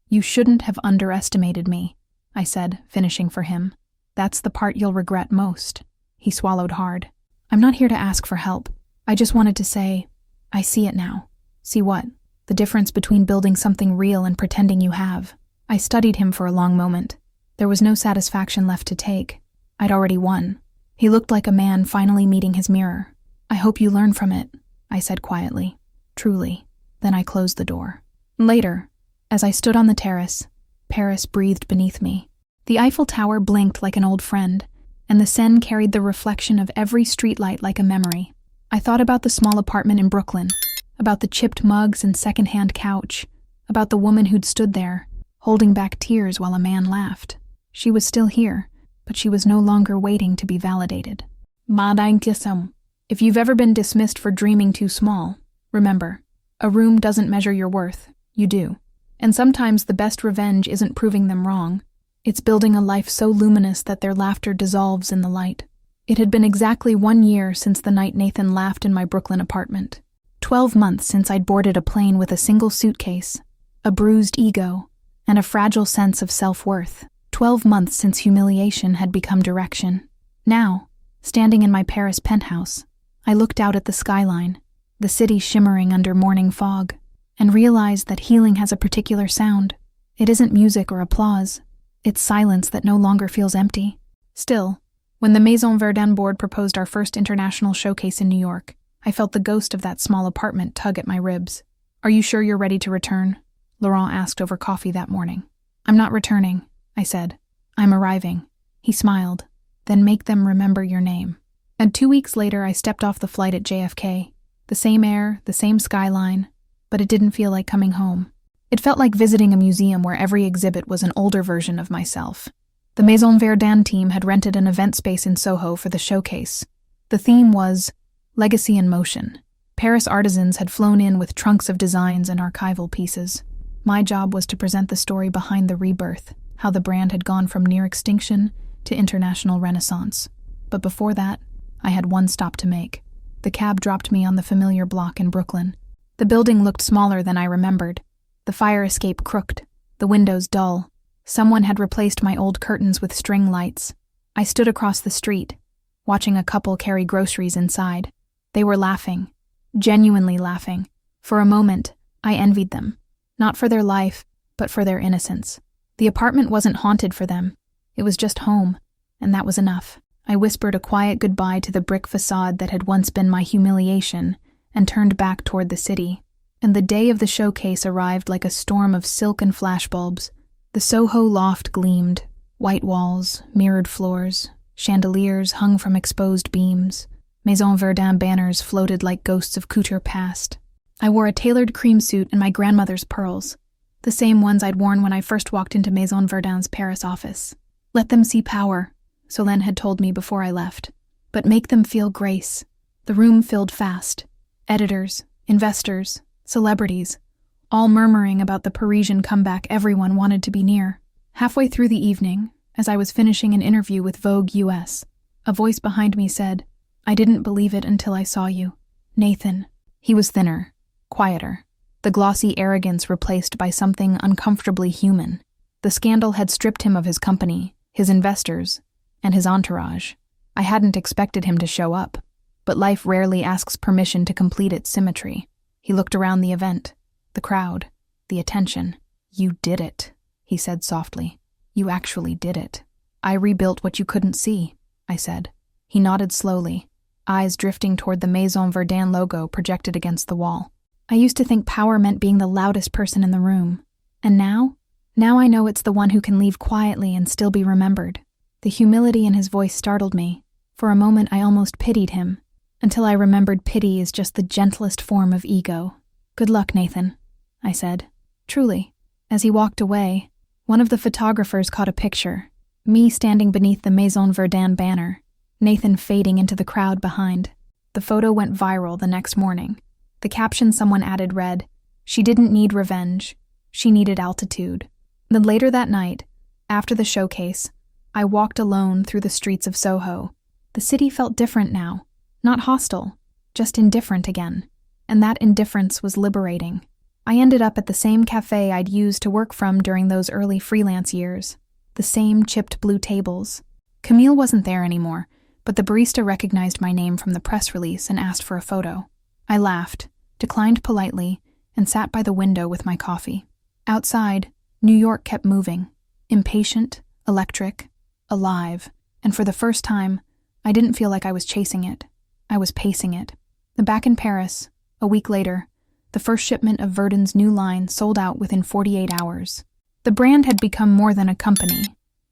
You shouldn't have underestimated me, I said, finishing for him. That's the part you'll regret most. He swallowed hard. I'm not here to ask for help. I just wanted to say, I see it now. See what? The difference between building something real and pretending you have. I studied him for a long moment. There was no satisfaction left to take. I'd already won. He looked like a man finally meeting his mirror. I hope you learn from it, I said quietly. Truly. Then I closed the door. Later, as I stood on the terrace, Paris breathed beneath me. The Eiffel Tower blinked like an old friend, and the Seine carried the reflection of every streetlight like a memory. I thought about the small apartment in Brooklyn, about the chipped mugs and second-hand couch, about the woman who'd stood there, holding back tears while a man laughed. She was still here, but she was no longer waiting to be validated. If you've ever been dismissed for dreaming too small, remember, a room doesn't measure your worth, you do. And sometimes the best revenge isn't proving them wrong. It's building a life so luminous that their laughter dissolves in the light. It had been exactly 1 year since the night Nathan laughed in my Brooklyn apartment. 12 months since I'd boarded a plane with a single suitcase, a bruised ego, and a fragile sense of self-worth. 12 months since humiliation had become direction. Now, standing in my Paris penthouse, I looked out at the skyline, the city shimmering under morning fog, and realized that healing has a particular sound. It isn't music or applause. It's silence that no longer feels empty. Still, when the Maison Verdun board proposed our first international showcase in New York, I felt the ghost of that small apartment tug at my ribs. Are you sure you're ready to return? Laurent asked over coffee that morning. I'm not returning, I said. I'm arriving. He smiled. Then make them remember your name. And 2 weeks later, I stepped off the flight at JFK. The same air, the same skyline, but it didn't feel like coming home. It felt like visiting a museum where every exhibit was an older version of myself. The Maison Verdun team had rented an event space in Soho for the showcase. The theme was Legacy in Motion. Paris artisans had flown in with trunks of designs and archival pieces. My job was to present the story behind the rebirth, how the brand had gone from near extinction to international renaissance. But before that, I had one stop to make. The cab dropped me on the familiar block in Brooklyn. The building looked smaller than I remembered. The fire escape crooked, the windows dull. Someone had replaced my old curtains with string lights. I stood across the street, watching a couple carry groceries inside. They were laughing, genuinely laughing. For a moment, I envied them, not for their life, but for their innocence. The apartment wasn't haunted for them. It was just home, and that was enough. I whispered a quiet goodbye to the brick facade that had once been my humiliation and turned back toward the city. And the day of the showcase arrived like a storm of silk and flashbulbs. The Soho loft gleamed, white walls, mirrored floors, chandeliers hung from exposed beams. Maison Verdun banners floated like ghosts of couture past. I wore a tailored cream suit and my grandmother's pearls, the same ones I'd worn when I first walked into Maison Verdun's Paris office. Let them see power, Solène had told me before I left, but make them feel grace. The room filled fast. Editors, investors, celebrities, all murmuring about the Parisian comeback everyone wanted to be near. Halfway through the evening, as I was finishing an interview with Vogue US, a voice behind me said, I didn't believe it until I saw you. Nathan. He was thinner, quieter, the glossy arrogance replaced by something uncomfortably human. The scandal had stripped him of his company, his investors, and his entourage. I hadn't expected him to show up, but life rarely asks permission to complete its symmetry. He looked around the event, the crowd, the attention. You did it, he said softly. You actually did it. I rebuilt what you couldn't see, I said. He nodded slowly, eyes drifting toward the Maison Verdun logo projected against the wall. I used to think power meant being the loudest person in the room. And now I know it's the one who can leave quietly and still be remembered. The humility in his voice startled me. For a moment I almost pitied him, until I remembered pity is just the gentlest form of ego. Good luck, Nathan, I said. Truly. As he walked away, one of the photographers caught a picture, me standing beneath the Maison Verdun banner, Nathan fading into the crowd behind. The photo went viral the next morning. The caption someone added read, She didn't need revenge, she needed altitude. Then later that night, after the showcase, I walked alone through the streets of Soho. The city felt different now, not hostile, just indifferent again. and that indifference was liberating. I ended up at the same cafe I'd used to work from during those early freelance years. The same chipped blue tables. Camille wasn't there anymore, but the barista recognized my name from the press release and asked for a photo. I laughed, declined politely, and sat by the window with my coffee. Outside, New York kept moving. Impatient, electric, alive, and for the first time, I didn't feel like I was chasing it. I was pacing it. Back in Paris, a week later, the first shipment of Verdun's new line sold out within 48 hours. The brand had become more than a company.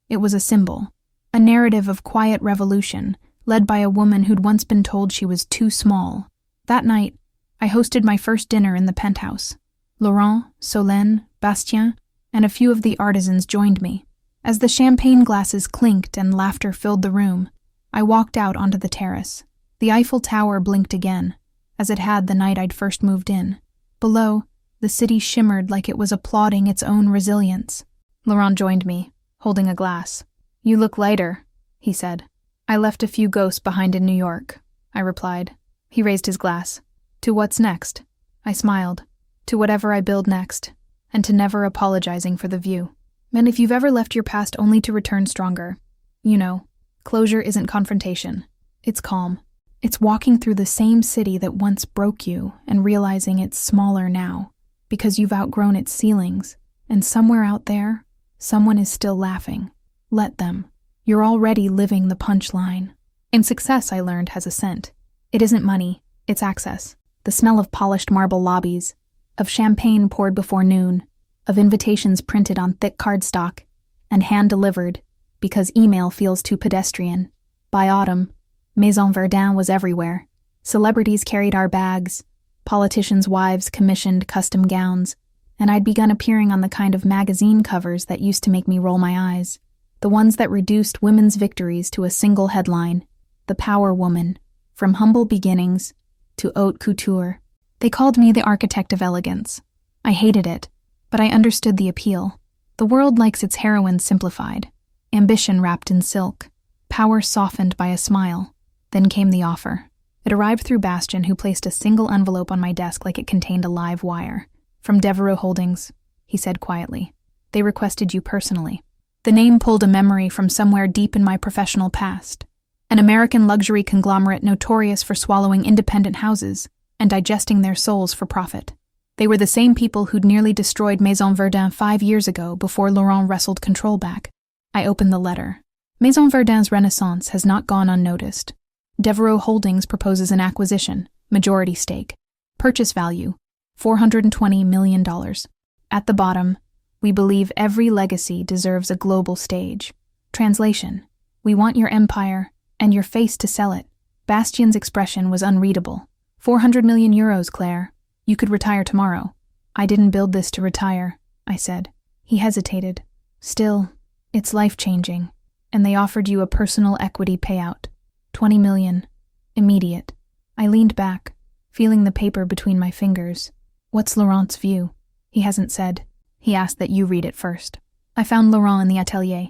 It was a symbol, a narrative of quiet revolution, led by a woman who'd once been told she was too small. That night, I hosted my first dinner in the Penthouse. Laurent, Solène, Bastien, and a few of the artisans joined me. As the champagne glasses clinked and laughter filled the room, I walked out onto the terrace. The Eiffel Tower blinked again, as it had the night I'd first moved in. Below, the city shimmered like it was applauding its own resilience. Laurent joined me, holding a glass. "You look lighter," he said. "I left a few ghosts behind in New York," I replied. He raised his glass. "To what's next?" I smiled. "To whatever I build next, and to never apologizing for the view. And if you've ever left your past only to return stronger, you know, closure isn't confrontation. It's calm. It's walking through the same city that once broke you and realizing it's smaller now, because you've outgrown its ceilings, and somewhere out there, someone is still laughing. Let them. You're already living the punchline." And success, I learned, has a scent. It isn't money, it's access. The smell of polished marble lobbies, of champagne poured before noon, of invitations printed on thick cardstock, and hand-delivered, because email feels too pedestrian. By autumn, Maison Verdun was everywhere. Celebrities carried our bags, politicians' wives commissioned custom gowns, and I'd begun appearing on the kind of magazine covers that used to make me roll my eyes. The ones that reduced women's victories to a single headline, "The Power Woman," from humble beginnings to haute couture. They called me the architect of elegance. I hated it, but I understood the appeal. The world likes its heroines simplified, ambition wrapped in silk, power softened by a smile. Then came the offer. It arrived through Bastien, who placed a single envelope on my desk like it contained a live wire. "From Devereux Holdings," he said quietly. "They requested you personally." The name pulled a memory from somewhere deep in my professional past. An American luxury conglomerate notorious for swallowing independent houses and digesting their souls for profit. They were the same people who'd nearly destroyed Maison Verdun 5 years ago before Laurent wrestled control back. I opened the letter. Maison Verdun's renaissance has not gone unnoticed. Devereux Holdings proposes an acquisition, majority stake. Purchase value, $420 million. At the bottom, "We believe every legacy deserves a global stage." Translation: "We want your empire and your face to sell it." Bastien's expression was unreadable. 400 million euros, Claire. You could retire tomorrow." "I didn't build this to retire," I said. He hesitated. "Still, it's life-changing. And they offered you a personal equity payout. 20 million. Immediate." I leaned back, feeling the paper between my fingers. "What's Laurent's view?" "He hasn't said. He asked that you read it first." I found Laurent in the atelier,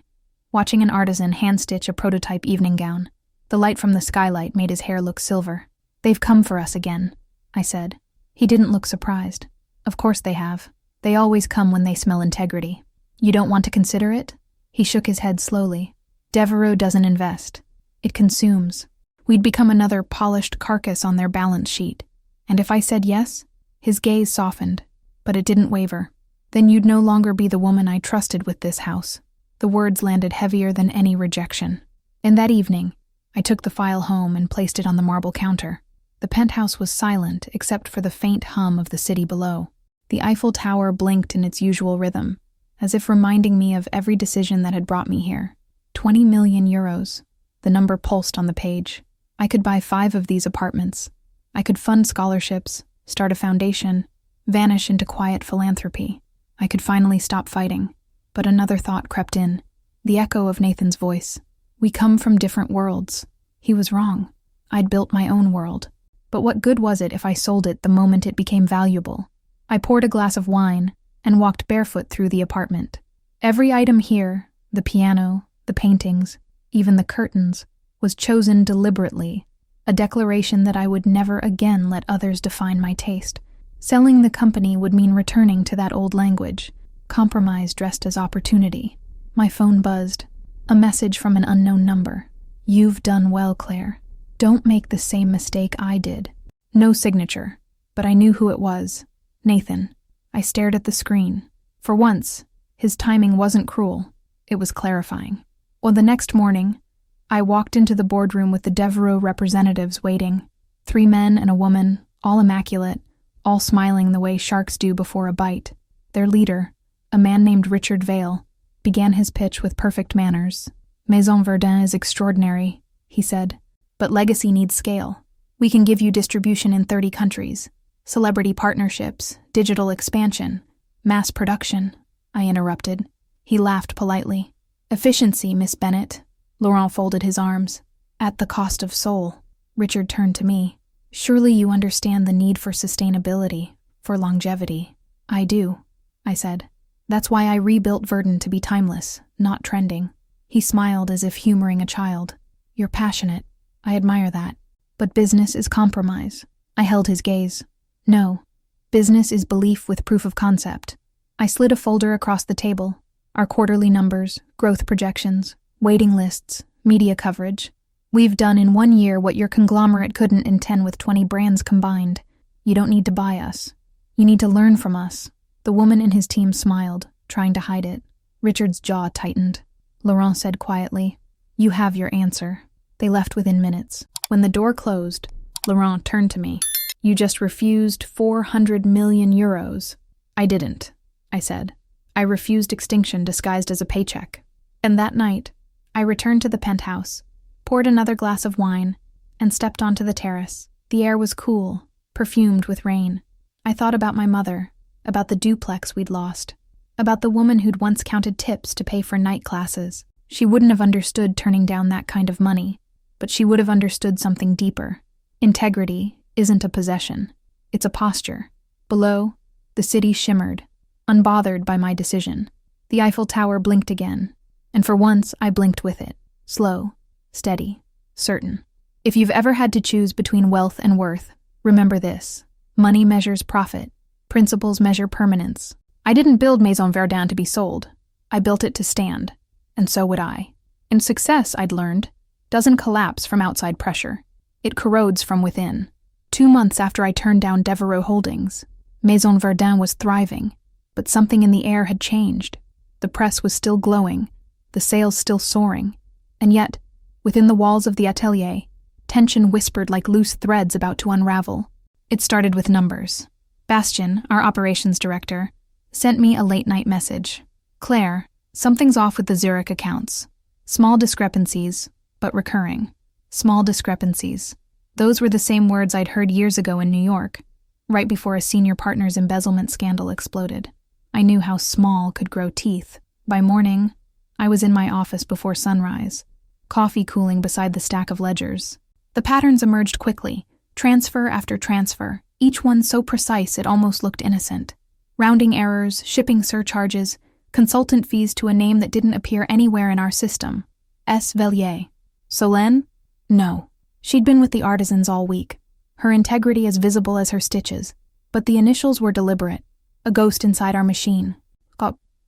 watching an artisan hand-stitch a prototype evening gown. The light from the skylight made his hair look silver. "They've come for us again," I said. He didn't look surprised. "Of course they have. They always come when they smell integrity." "You don't want to consider it?" He shook his head slowly. "Devereux doesn't invest. It consumes. We'd become another polished carcass on their balance sheet. And if I said yes?" His gaze softened, but it didn't waver. "Then you'd no longer be the woman I trusted with this house." The words landed heavier than any rejection. And that evening, I took the file home and placed it on the marble counter. The penthouse was silent except for the faint hum of the city below. The Eiffel Tower blinked in its usual rhythm, as if reminding me of every decision that had brought me here. 20 million euros. The number pulsed on the page. I could buy 5 of these apartments. I could fund scholarships, start a foundation, vanish into quiet philanthropy. I could finally stop fighting. But another thought crept in. The echo of Nathan's voice. We come from different worlds. He was wrong. I'd built my own world. But what good was it if I sold it the moment it became valuable? I poured a glass of wine and walked barefoot through the apartment. Every item here, the piano, the paintings, even the curtains, was chosen deliberately, A declaration that I would never again let others define my taste. Selling the company would mean returning to that old language. Compromise dressed as opportunity. My phone buzzed. A message from an unknown number. "You've done well, Claire. Don't make the same mistake I did." No signature, but I knew who it was. Nathan. I stared at the screen. For once, his timing wasn't cruel. It was clarifying. Well, the next morning, I walked into the boardroom with the Devereux representatives waiting. 3 men and a woman, all immaculate, all smiling the way sharks do before a bite. Their leader, a man named Richard Vale, began his pitch with perfect manners. "Maison Verdun is extraordinary," he said, "but legacy needs scale. We can give you distribution in 30 countries, celebrity partnerships, digital expansion, mass production," I interrupted. He laughed politely. "Efficiency, Miss Bennett." Laurent folded his arms. "At the cost of soul." Richard turned to me. "Surely you understand the need for sustainability, for longevity." "I do," I said. "That's why I rebuilt Verdun to be timeless, not trending." He smiled as if humoring a child. "You're passionate. I admire that. But business is compromise." I held his gaze. "No. Business is belief with proof of concept." I slid a folder across the table. Our quarterly numbers, growth projections, waiting lists, media coverage. "We've done in 1 year what your conglomerate couldn't in 10 with 20 brands combined. You don't need to buy us. You need to learn from us." The woman in his team smiled, trying to hide it. Richard's jaw tightened. Laurent said quietly, "You have your answer." They left within minutes. When the door closed, Laurent turned to me. "You just refused 400 million euros. "I didn't," I said. "I refused extinction disguised as a paycheck." And that night, I returned to the penthouse, poured another glass of wine, and stepped onto the terrace. The air was cool, perfumed with rain. I thought about my mother, about the duplex we'd lost, about the woman who'd once counted tips to pay for night classes. She wouldn't have understood turning down that kind of money, but she would have understood something deeper. Integrity isn't a possession. It's a posture. Below, the city shimmered, unbothered by my decision. The Eiffel Tower blinked again, and for once I blinked with it. Slow, steady, certain. If you've ever had to choose between wealth and worth, remember this. Money measures profit. Principles measure permanence. I didn't build Maison Verdun to be sold. I built it to stand. And so would I. And success, I'd learned, doesn't collapse from outside pressure. It corrodes from within. 2 months after I turned down Devereux Holdings, Maison Verdun was thriving, but something in the air had changed. The press was still glowing, the sales still soaring, and yet, within the walls of the atelier, tension whispered like loose threads about to unravel. It started with numbers. Bastien, our operations director, sent me a late-night message. "Claire, something's off with the Zurich accounts. Small discrepancies, but recurring. Small discrepancies." Those were the same words I'd heard years ago in New York, right before a senior partner's embezzlement scandal exploded. I knew how small could grow teeth. By morning, I was in my office before sunrise, coffee cooling beside the stack of ledgers. The patterns emerged quickly, transfer after transfer, each one so precise it almost looked innocent. Rounding errors, shipping surcharges, consultant fees to a name that didn't appear anywhere in our system. S. Vellier. Solène? No. She'd been with the artisans all week, her integrity as visible as her stitches, but the initials were deliberate, a ghost inside our machine.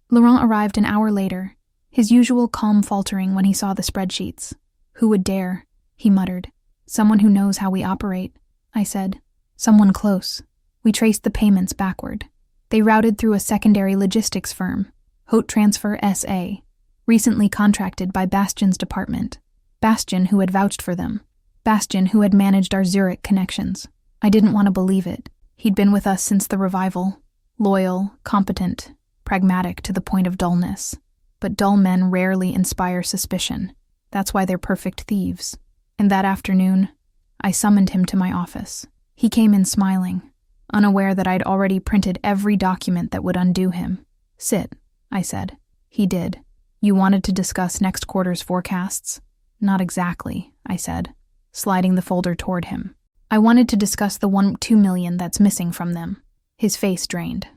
Laurent arrived an hour later, his usual calm faltering when he saw the spreadsheets. "Who would dare?" he muttered. "Someone who knows how we operate," I said. "Someone close." We traced the payments backward. They routed through a secondary logistics firm, Haute Transfer S.A., recently contracted by Bastien's department. Bastien who had vouched for them. Bastien who had managed our Zurich connections. I didn't want to believe it. He'd been with us since the revival. Loyal, competent, pragmatic to the point of dullness. But dull men rarely inspire suspicion. That's why they're perfect thieves. And that afternoon, I summoned him to my office. He came in smiling, unaware that I'd already printed every document that would undo him. "Sit," I said. He did. "You wanted to discuss next quarter's forecasts?" "Not exactly," I said, sliding the folder toward him. "I wanted to discuss the 2 million that's missing from them." His face drained.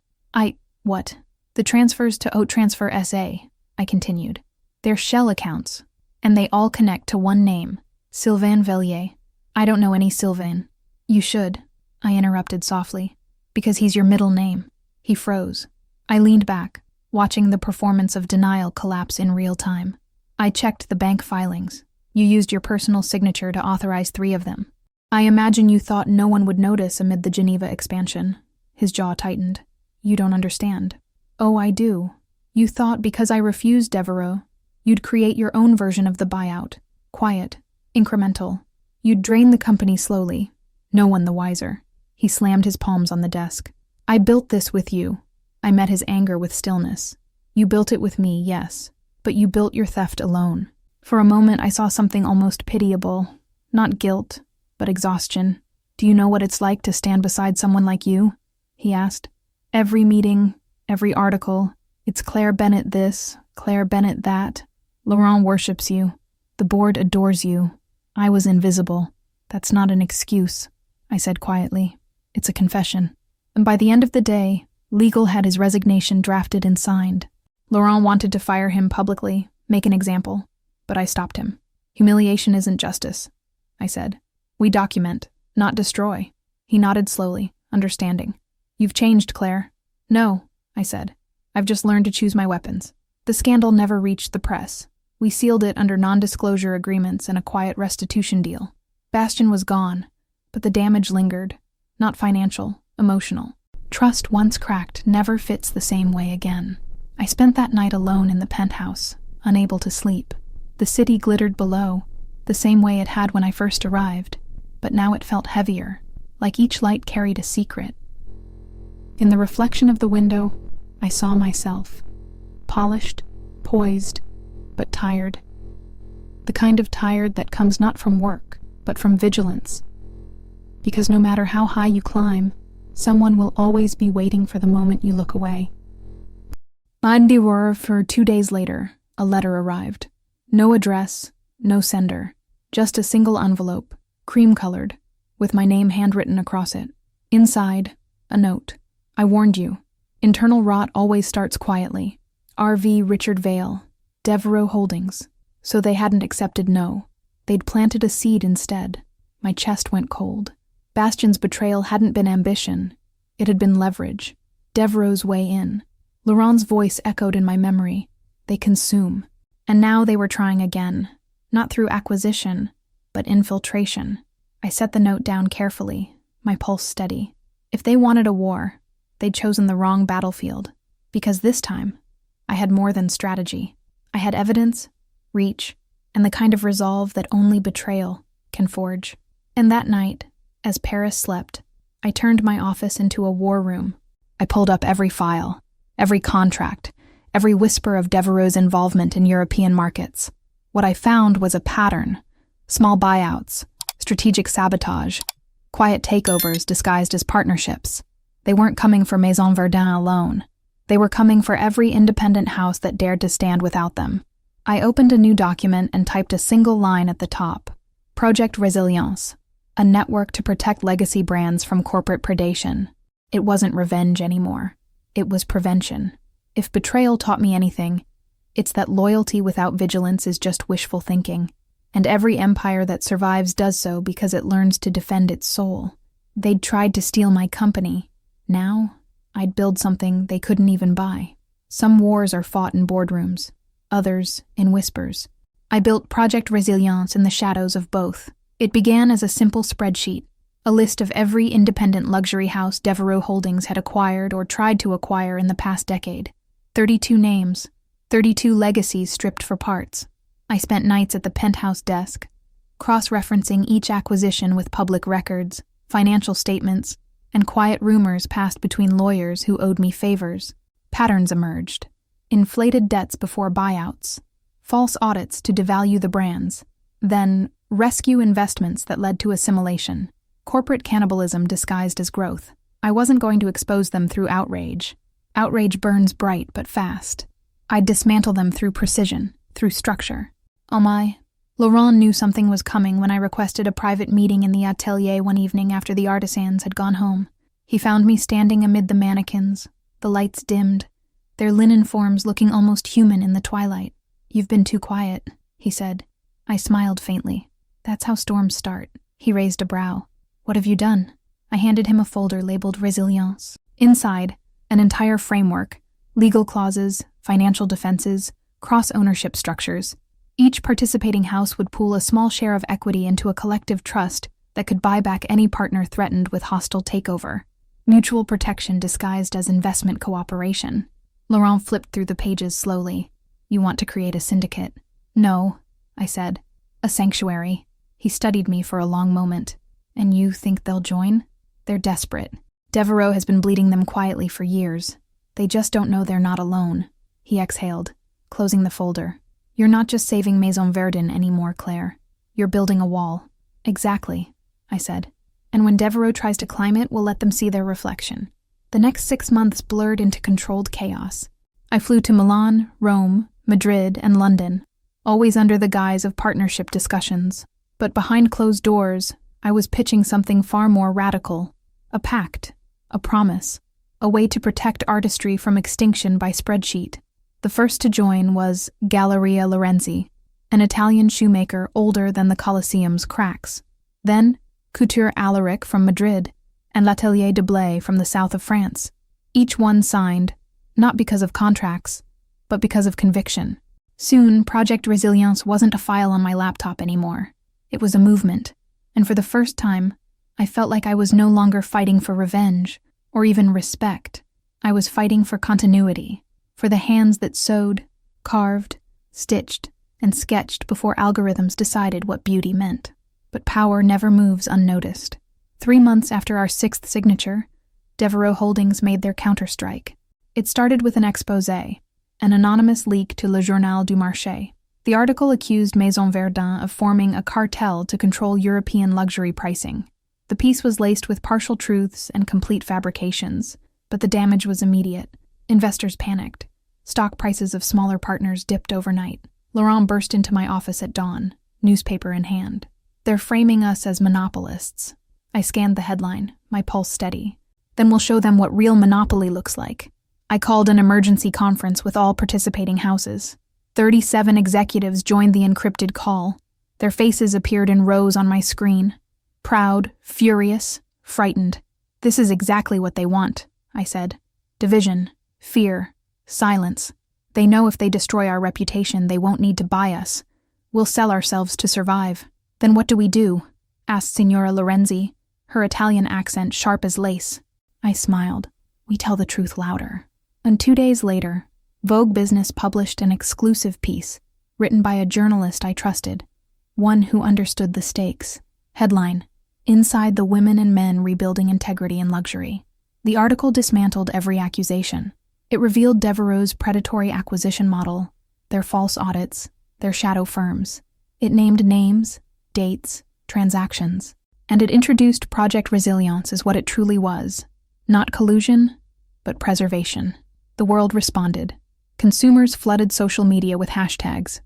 What? "The transfers to Haute Transfer S.A., I continued. "They're shell accounts, and they all connect to one name, Sylvain Vellier." I don't know any Sylvain. You should, I interrupted softly, because he's your middle name. He froze. I leaned back, watching the performance of denial collapse in real time. I checked the bank filings. You used your personal signature to authorize 3 of them. I imagine you thought no one would notice amid the Geneva expansion. His jaw tightened. You don't understand. Oh, I do. You thought because I refused Devereaux, you'd create your own version of the buyout. Quiet, incremental. You'd drain the company slowly. No one the wiser. He slammed his palms on the desk. I built this with you. I met his anger with stillness. You built it with me, yes, but you built your theft alone. For a moment I saw something almost pitiable. Not guilt, but exhaustion. Do you know what it's like to stand beside someone like you? He asked. Every meeting, every article, it's Claire Bennett this, Claire Bennett that. Laurent worships you. The board adores you. I was invisible. That's not an excuse, I said quietly. It's a confession. And by the end of the day, legal had his resignation drafted and signed. Laurent wanted to fire him publicly, make an example, but I stopped him. Humiliation isn't justice, I said. We document, not destroy. He nodded slowly, understanding. You've changed, Claire. No, I said. I've just learned to choose my weapons. The scandal never reached the press. We sealed it under non-disclosure agreements and a quiet restitution deal. Bastien was gone, but the damage lingered. Not financial, emotional. Trust once cracked never fits the same way again. I spent that night alone in the penthouse, unable to sleep. The city glittered below, the same way it had when I first arrived, but now it felt heavier, like each light carried a secret. In the reflection of the window, I saw myself. Polished, poised, but tired. The kind of tired that comes not from work, but from vigilance. Because no matter how high you climb, someone will always be waiting for the moment you look away. For 2 days later, a letter arrived. No address, no sender, just a single envelope, cream-colored, with my name handwritten across it. Inside, a note. I warned you. Internal rot always starts quietly. R.V. Richard Vale, Devereaux Holdings. So they hadn't accepted no. They'd planted a seed instead. My chest went cold. Bastien's betrayal hadn't been ambition. It had been leverage. Devereaux's way in. Laurent's voice echoed in my memory. They consume. And now they were trying again. Not through acquisition, but infiltration. I set the note down carefully, my pulse steady. If they wanted a war, they'd chosen the wrong battlefield. Because this time, I had more than strategy. I had evidence, reach, and the kind of resolve that only betrayal can forge. And that night, as Paris slept, I turned my office into a war room. I pulled up every file, every contract, every whisper of Devereaux's involvement in European markets. What I found was a pattern. Small buyouts, strategic sabotage, quiet takeovers disguised as partnerships. They weren't coming for Maison Verdun alone. They were coming for every independent house that dared to stand without them. I opened a new document and typed a single line at the top. Project Résilience, a network to protect legacy brands from corporate predation. It wasn't revenge anymore. It was prevention. If betrayal taught me anything, it's that loyalty without vigilance is just wishful thinking, and every empire that survives does so because it learns to defend its soul. They'd tried to steal my company. Now, I'd build something they couldn't even buy. Some wars are fought in boardrooms, others in whispers. I built Project Résilience in the shadows of both. It began as a simple spreadsheet, a list of every independent luxury house Devereaux Holdings had acquired or tried to acquire in the past decade. 32 names, 32 legacies stripped for parts. I spent nights at the Penthouse desk, cross-referencing each acquisition with public records, financial statements, and quiet rumors passed between lawyers who owed me favors. Patterns emerged. Inflated debts before buyouts, false audits to devalue the brands, then rescue investments that led to assimilation, corporate cannibalism disguised as growth. I wasn't going to expose them through outrage. Outrage burns bright but fast. I'd dismantle them through precision, through structure. Laurent knew something was coming when I requested a private meeting in the atelier one evening after the artisans had gone home. He found me standing amid the mannequins, the lights dimmed, their linen forms looking almost human in the twilight. "You've been too quiet," he said. I smiled faintly. "That's how storms start," He raised a brow. What have you done? I handed him a folder labeled Résilience. Inside, an entire framework, legal clauses, financial defenses, cross-ownership structures. Each participating house would pool a small share of equity into a collective trust that could buy back any partner threatened with hostile takeover. Mutual protection disguised as investment cooperation. Laurent flipped through the pages slowly. You want to create a syndicate? No, I said. A sanctuary. He studied me for a long moment. And you think they'll join? They're desperate. Devereaux has been bleeding them quietly for years. They just don't know they're not alone. He exhaled, closing the folder. You're not just saving Maison Verdun anymore, Claire. You're building a wall. Exactly, I said. And when Devereaux tries to climb it, we'll let them see their reflection. The next 6 months blurred into controlled chaos. I flew to Milan, Rome, Madrid, and London, always under the guise of partnership discussions. But behind closed doors, I was pitching something far more radical. A pact, a promise, a way to protect artistry from extinction by spreadsheet. The first to join was Galleria Lorenzi, an Italian shoemaker older than the Colosseum's cracks. Then, Couture Alaric from Madrid, and L'Atelier de Blay from the south of France. Each one signed, not because of contracts, but because of conviction. Soon, Project Résilience wasn't a file on my laptop anymore. It was a movement, and for the first time, I felt like I was no longer fighting for revenge, or even respect. I was fighting for continuity, for the hands that sewed, carved, stitched, and sketched before algorithms decided what beauty meant. But power never moves unnoticed. 3 months after our 6th signature, Devereaux Holdings made their counterstrike. It started with an exposé, an anonymous leak to Le Journal du Marché. The article accused Maison Verdun of forming a cartel to control European luxury pricing. The piece was laced with partial truths and complete fabrications, but the damage was immediate. Investors panicked. Stock prices of smaller partners dipped overnight. Laurent burst into my office at dawn, newspaper in hand. They're framing us as monopolists. I scanned the headline, my pulse steady. Then we'll show them what real monopoly looks like. I called an emergency conference with all participating houses. 37 executives joined the encrypted call. Their faces appeared in rows on my screen. Proud, furious, frightened. This is exactly what they want, I said. Division, fear, silence. They know if they destroy our reputation, they won't need to buy us. We'll sell ourselves to survive. Then what do we do? Asked Signora Lorenzi, her Italian accent sharp as lace. I smiled. We tell the truth louder. And 2 days later, Vogue Business published an exclusive piece, written by a journalist I trusted, one who understood the stakes. Headline: Inside the Women and Men Rebuilding Integrity and Luxury. The article dismantled every accusation. It revealed Devereaux's predatory acquisition model, their false audits, their shadow firms. It named names, dates, transactions, and it introduced Project Résilience as what it truly was. Not collusion, but preservation. The world responded. Consumers flooded social media with hashtags,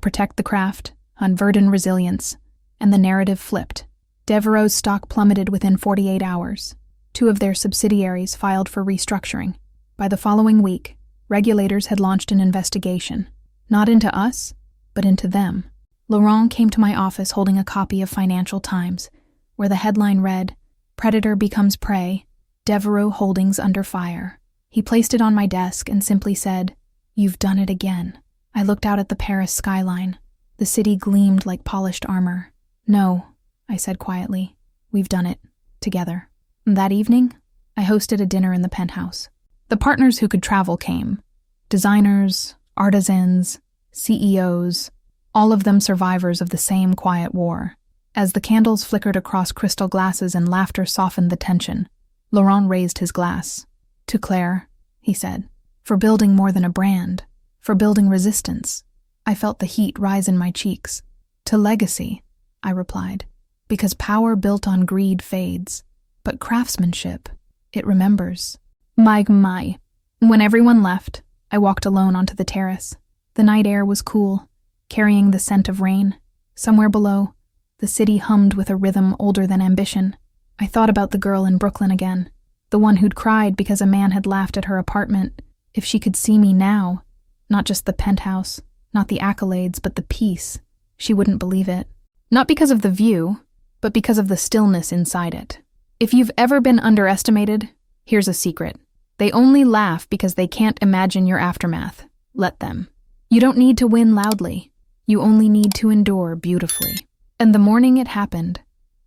Protect the Craft, on Verdun Resilience, and the narrative flipped. Devereaux's stock plummeted within 48 hours. 2 of their subsidiaries filed for restructuring. By the following week, regulators had launched an investigation, not into us, but into them. Laurent came to my office holding a copy of Financial Times, where the headline read, Predator Becomes Prey, Devereaux Holdings Under Fire. He placed it on my desk and simply said, You've done it again. I looked out at the Paris skyline. The city gleamed like polished armor. No, I said quietly. We've done it. Together. That evening, I hosted a dinner in the Penthouse. The partners who could travel came. Designers, artisans, CEOs, all of them survivors of the same quiet war. As the candles flickered across crystal glasses and laughter softened the tension, Laurent raised his glass. To Claire, he said, for building more than a brand, for building resistance. I felt the heat rise in my cheeks. To legacy, I replied, because power built on greed fades, but craftsmanship, it remembers. My. When everyone left, I walked alone onto the terrace. The night air was cool, carrying the scent of rain. Somewhere below, the city hummed with a rhythm older than ambition. I thought about the girl in Brooklyn again, the one who'd cried because a man had laughed at her apartment. If she could see me now, not just the penthouse, not the accolades, but the peace, she wouldn't believe it. Not because of the view, but because of the stillness inside it. If you've ever been underestimated, here's a secret. They only laugh because they can't imagine your aftermath. Let them. You don't need to win loudly. You only need to endure beautifully. And the morning it happened,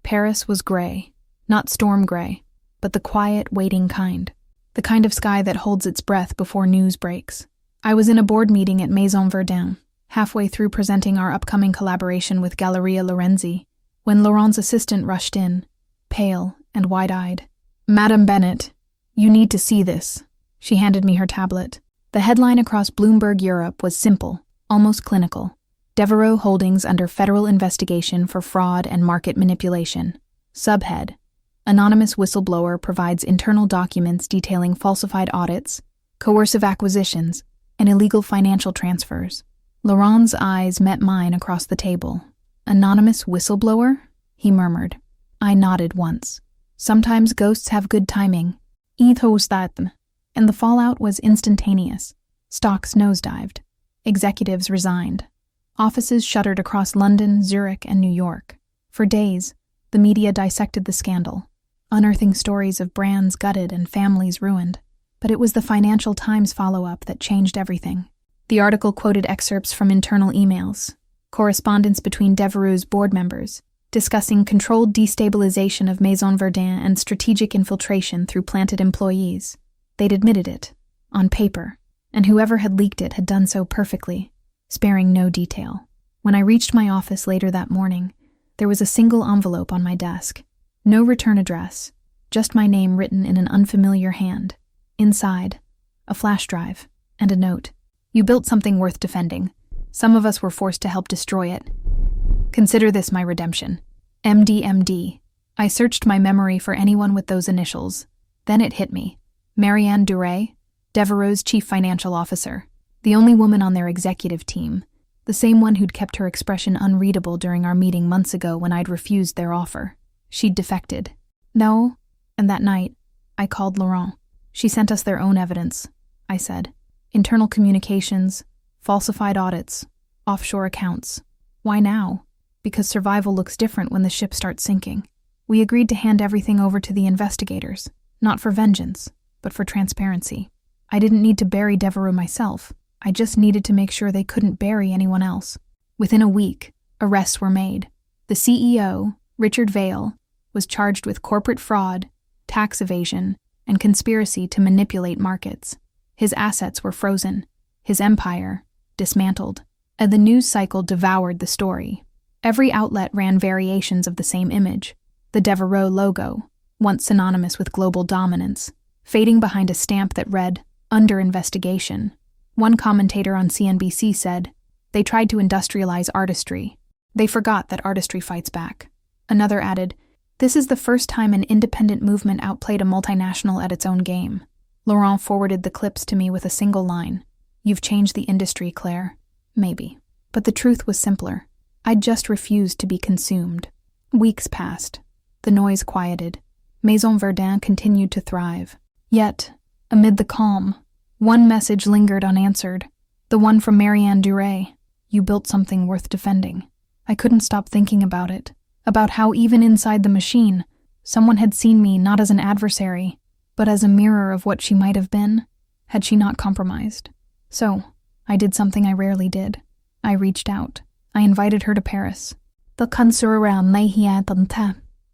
Paris was gray. Not storm gray, but the quiet, waiting kind. The kind of sky that holds its breath before news breaks. I was in a board meeting at Maison Verdun, halfway through presenting our upcoming collaboration with Galleria Lorenzi, when Laurent's assistant rushed in, pale and wide-eyed. "Madam Bennett, you need to see this." She handed me her tablet. The headline across Bloomberg Europe was simple, almost clinical. Devereux Holdings under federal investigation for fraud and market manipulation. Subhead: Anonymous whistleblower provides internal documents detailing falsified audits, coercive acquisitions, and illegal financial transfers. Laurent's eyes met mine across the table. "Anonymous whistleblower?" he murmured. I nodded once. Sometimes ghosts have good timing. And the fallout was instantaneous. Stocks nosedived. Executives resigned. Offices shuttered across London, Zurich, and New York. For days, the media dissected the scandal, unearthing stories of brands gutted and families ruined. But it was the Financial Times follow-up that changed everything. The article quoted excerpts from internal emails, correspondence between Devereux's board members, discussing controlled destabilization of Maison Verdun and strategic infiltration through planted employees. They'd admitted it, on paper, and whoever had leaked it had done so perfectly, sparing no detail. When I reached my office later that morning, there was a single envelope on my desk. No return address, just my name written in an unfamiliar hand. Inside, a flash drive and a note. "You built something worth defending. Some of us were forced to help destroy it. Consider this my redemption. MD. I searched my memory for anyone with those initials. Then it hit me. Marianne Duray, Devereux's chief financial officer, the only woman on their executive team, the same one who'd kept her expression unreadable during our meeting months ago when I'd refused their offer. She'd defected. No, and that night, I called Laurent. "She sent us their own evidence," I said. "Internal communications, falsified audits, offshore accounts. Why now? Because survival looks different when the ship starts sinking. We agreed to hand everything over to the investigators, not for vengeance, but for transparency. I didn't need to bury Devereux myself. I just needed to make sure they couldn't bury anyone else." Within a week, arrests were made. The CEO, Richard Vail, was charged with corporate fraud, tax evasion, and conspiracy to manipulate markets. His assets were frozen, his empire dismantled, and the news cycle devoured the story. Every outlet ran variations of the same image, the Devereux logo, once synonymous with global dominance, fading behind a stamp that read, "Under investigation." One commentator on CNBC said, "They tried to industrialize artistry. They forgot that artistry fights back." Another added, "This is the first time an independent movement outplayed a multinational at its own game." Laurent forwarded the clips to me with a single line. "You've changed the industry, Claire." Maybe. But the truth was simpler. I'd just refused to be consumed. Weeks passed. The noise quieted. Maison Verdun continued to thrive. Yet, amid the calm, one message lingered unanswered. The one from Marianne Duray. "You built something worth defending." I couldn't stop thinking about it. About how even inside the machine, someone had seen me not as an adversary, but as a mirror of what she might have been, had she not compromised. So, I did something I rarely did. I reached out. I invited her to Paris.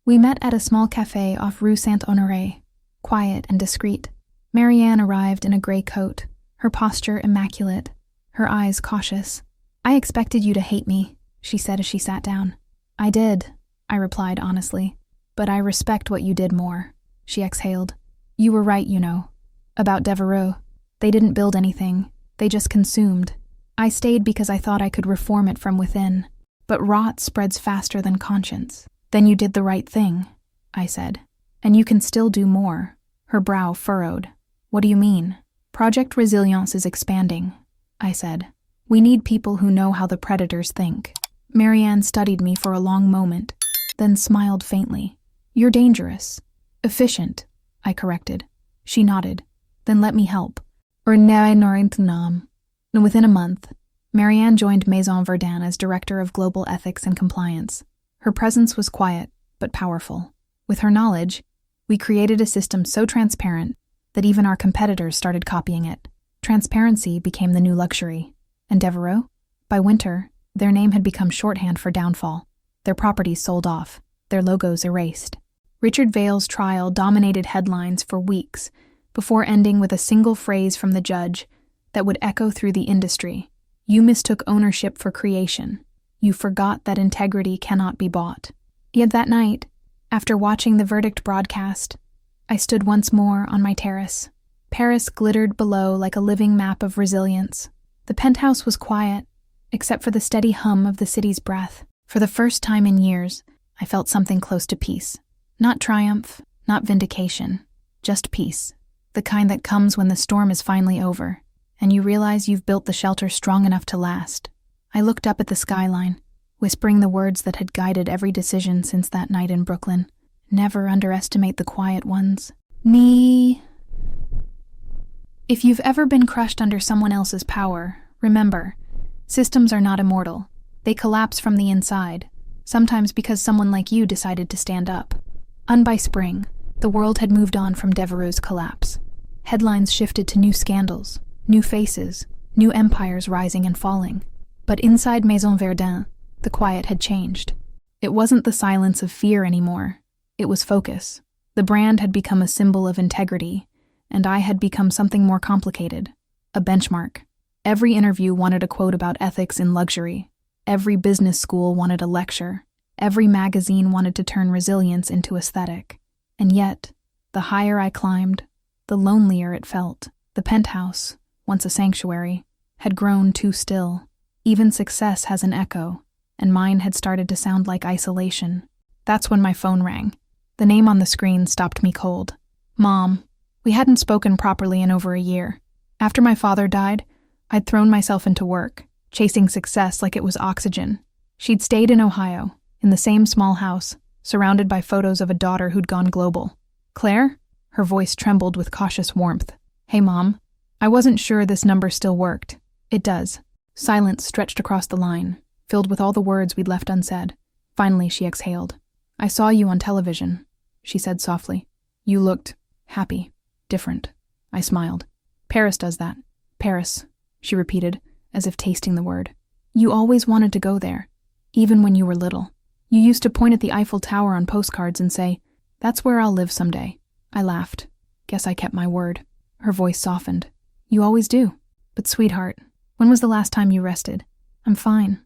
We met at a small cafe off Rue Saint-Honoré, quiet and discreet. Marianne arrived in a gray coat, her posture immaculate, her eyes cautious. "I expected you to hate me," she said as she sat down. "I did," I replied honestly. "But I respect what you did more," she exhaled. "You were right, you know. About Devereux. They didn't build anything. They just consumed. I stayed because I thought I could reform it from within. But rot spreads faster than conscience." "Then you did the right thing," I said. "And you can still do more." Her brow furrowed. "What do you mean?" "Project Resilience is expanding," I said. "We need people who know how the predators think." Marianne studied me for a long moment, then smiled faintly. "You're dangerous." "Efficient," I corrected. She nodded. "Then let me help." And within a month, Marianne joined Maison Verdun as Director of Global Ethics and Compliance. Her presence was quiet, but powerful. With her knowledge, we created a system so transparent that even our competitors started copying it. Transparency became the new luxury. And Devereaux? By winter, their name had become shorthand for downfall. Their properties sold off, their logos erased. Richard Vail's trial dominated headlines for weeks before ending with a single phrase from the judge that would echo through the industry. You mistook ownership for creation. You forgot that integrity cannot be bought. Yet that night, after watching the verdict broadcast, I stood once more on my terrace. Paris glittered below like a living map of resilience. The penthouse was quiet, except for the steady hum of the city's breath. For the first time in years, I felt something close to peace. Not triumph, not vindication, just peace. The kind that comes when the storm is finally over, and you realize you've built the shelter strong enough to last. I looked up at the skyline, whispering the words that had guided every decision since that night in Brooklyn. Never underestimate the quiet ones. If you've ever been crushed under someone else's power, remember, systems are not immortal. They collapse from the inside, sometimes because someone like you decided to stand up. By spring, the world had moved on from Devereaux's collapse. Headlines shifted to new scandals, new faces, new empires rising and falling. But inside Maison Verdun, the quiet had changed. It wasn't the silence of fear anymore. It was focus. The brand had become a symbol of integrity, and I had become something more complicated, a benchmark. Every interview wanted a quote about ethics in luxury. Every business school wanted a lecture. Every magazine wanted to turn resilience into aesthetic. And yet, the higher I climbed, the lonelier it felt. The penthouse, once a sanctuary, had grown too still. Even success has an echo, and mine had started to sound like isolation. That's when my phone rang. The name on the screen stopped me cold. Mom. We hadn't spoken properly in over a year. After my father died, I'd thrown myself into work, chasing success like it was oxygen. She'd stayed in Ohio, in the same small house, surrounded by photos of a daughter who'd gone global. Claire? Her voice trembled with cautious warmth. Hey, Mom. I wasn't sure this number still worked. It does. Silence stretched across the line, filled with all the words we'd left unsaid. Finally, she exhaled. I saw you on television, she said softly. You looked happy, different. I smiled. Paris does that. Paris, she repeated, as if tasting the word. You always wanted to go there, even when you were little. You used to point at the Eiffel Tower on postcards and say, that's where I'll live someday. I laughed. Guess I kept my word. Her voice softened. You always do. But sweetheart, when was the last time you rested? I'm fine.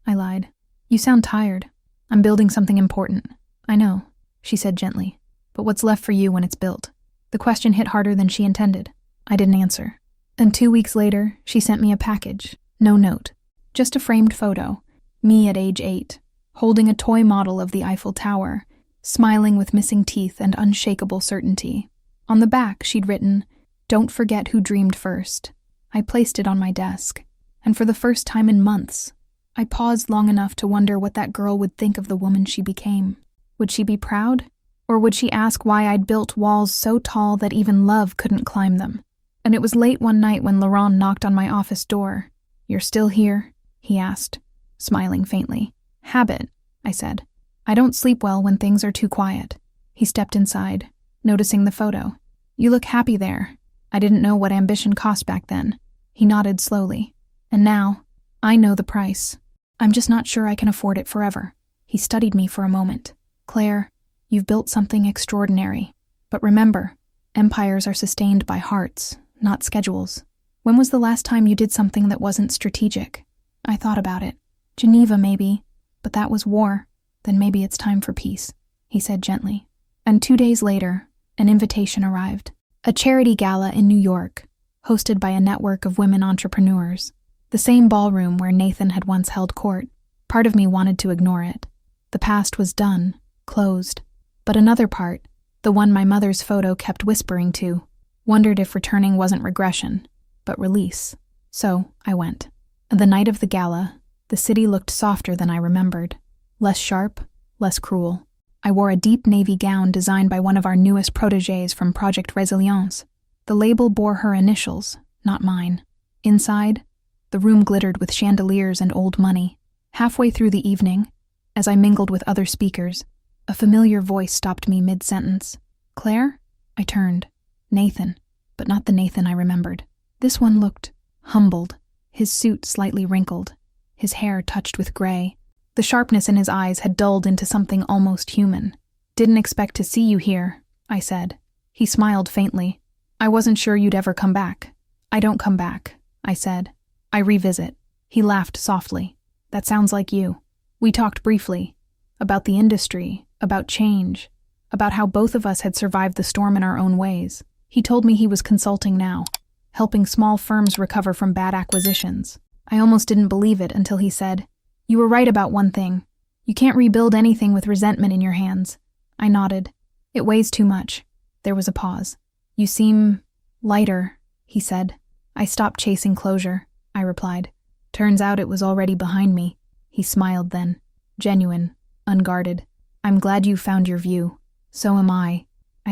I lied. You sound tired. I'm building something important. I know, she said gently. But what's left for you when it's built? The question hit harder than she intended. I didn't answer. And 2 weeks later, she sent me a package. No note. Just a framed photo. Me at age 8, holding a toy model of the Eiffel Tower, smiling with missing teeth and unshakable certainty. On the back, she'd written, Don't forget who dreamed first. I placed it on my desk, and for the first time in months, I paused long enough to wonder what that girl would think of the woman she became. Would she be proud? Or would she ask why I'd built walls so tall that even love couldn't climb them? And it was late one night when Laurent knocked on my office door. You're still here? He asked, smiling faintly. Habit, I said. I don't sleep well when things are too quiet. He stepped inside, noticing the photo. You look happy there. I didn't know what ambition cost back then. He nodded slowly. And now, I know the price. I'm just not sure I can afford it forever. He studied me for a moment. Claire, you've built something extraordinary. But remember, empires are sustained by hearts, not schedules. When was the last time you did something that wasn't strategic? I thought about it. Geneva, maybe. But that was war. Then maybe it's time for peace, he said gently. And 2 days later, an invitation arrived. A charity gala in New York, hosted by a network of women entrepreneurs. The same ballroom where Nathan had once held court. Part of me wanted to ignore it. The past was done, closed. But another part, the one my mother's photo kept whispering to, wondered if returning wasn't regression, but release. So I went. The night of the gala, the city looked softer than I remembered. Less sharp, less cruel. I wore a deep navy gown designed by one of our newest protégés from Project Résilience. The label bore her initials, not mine. Inside, the room glittered with chandeliers and old money. Halfway through the evening, as I mingled with other speakers, A familiar voice stopped me mid-sentence. Claire? I turned. Nathan, but not the Nathan I remembered. This one looked humbled, his suit slightly wrinkled, his hair touched with gray. The sharpness in his eyes had dulled into something almost human. Didn't expect to see you here, I said. He smiled faintly. I wasn't sure you'd ever come back. I don't come back, I said. I revisit. He laughed softly. That sounds like you. We talked briefly. About the industry, about change, about how both of us had survived the storm in our own ways. He told me he was consulting now, helping small firms recover from bad acquisitions. I almost didn't believe it until he said, You were right about one thing. You can't rebuild anything with resentment in your hands. I nodded. It weighs too much. There was a pause. You seem lighter, he said. I stopped chasing closure, I replied. Turns out it was already behind me. He smiled then. Genuine, unguarded. I'm glad you found your view. So am I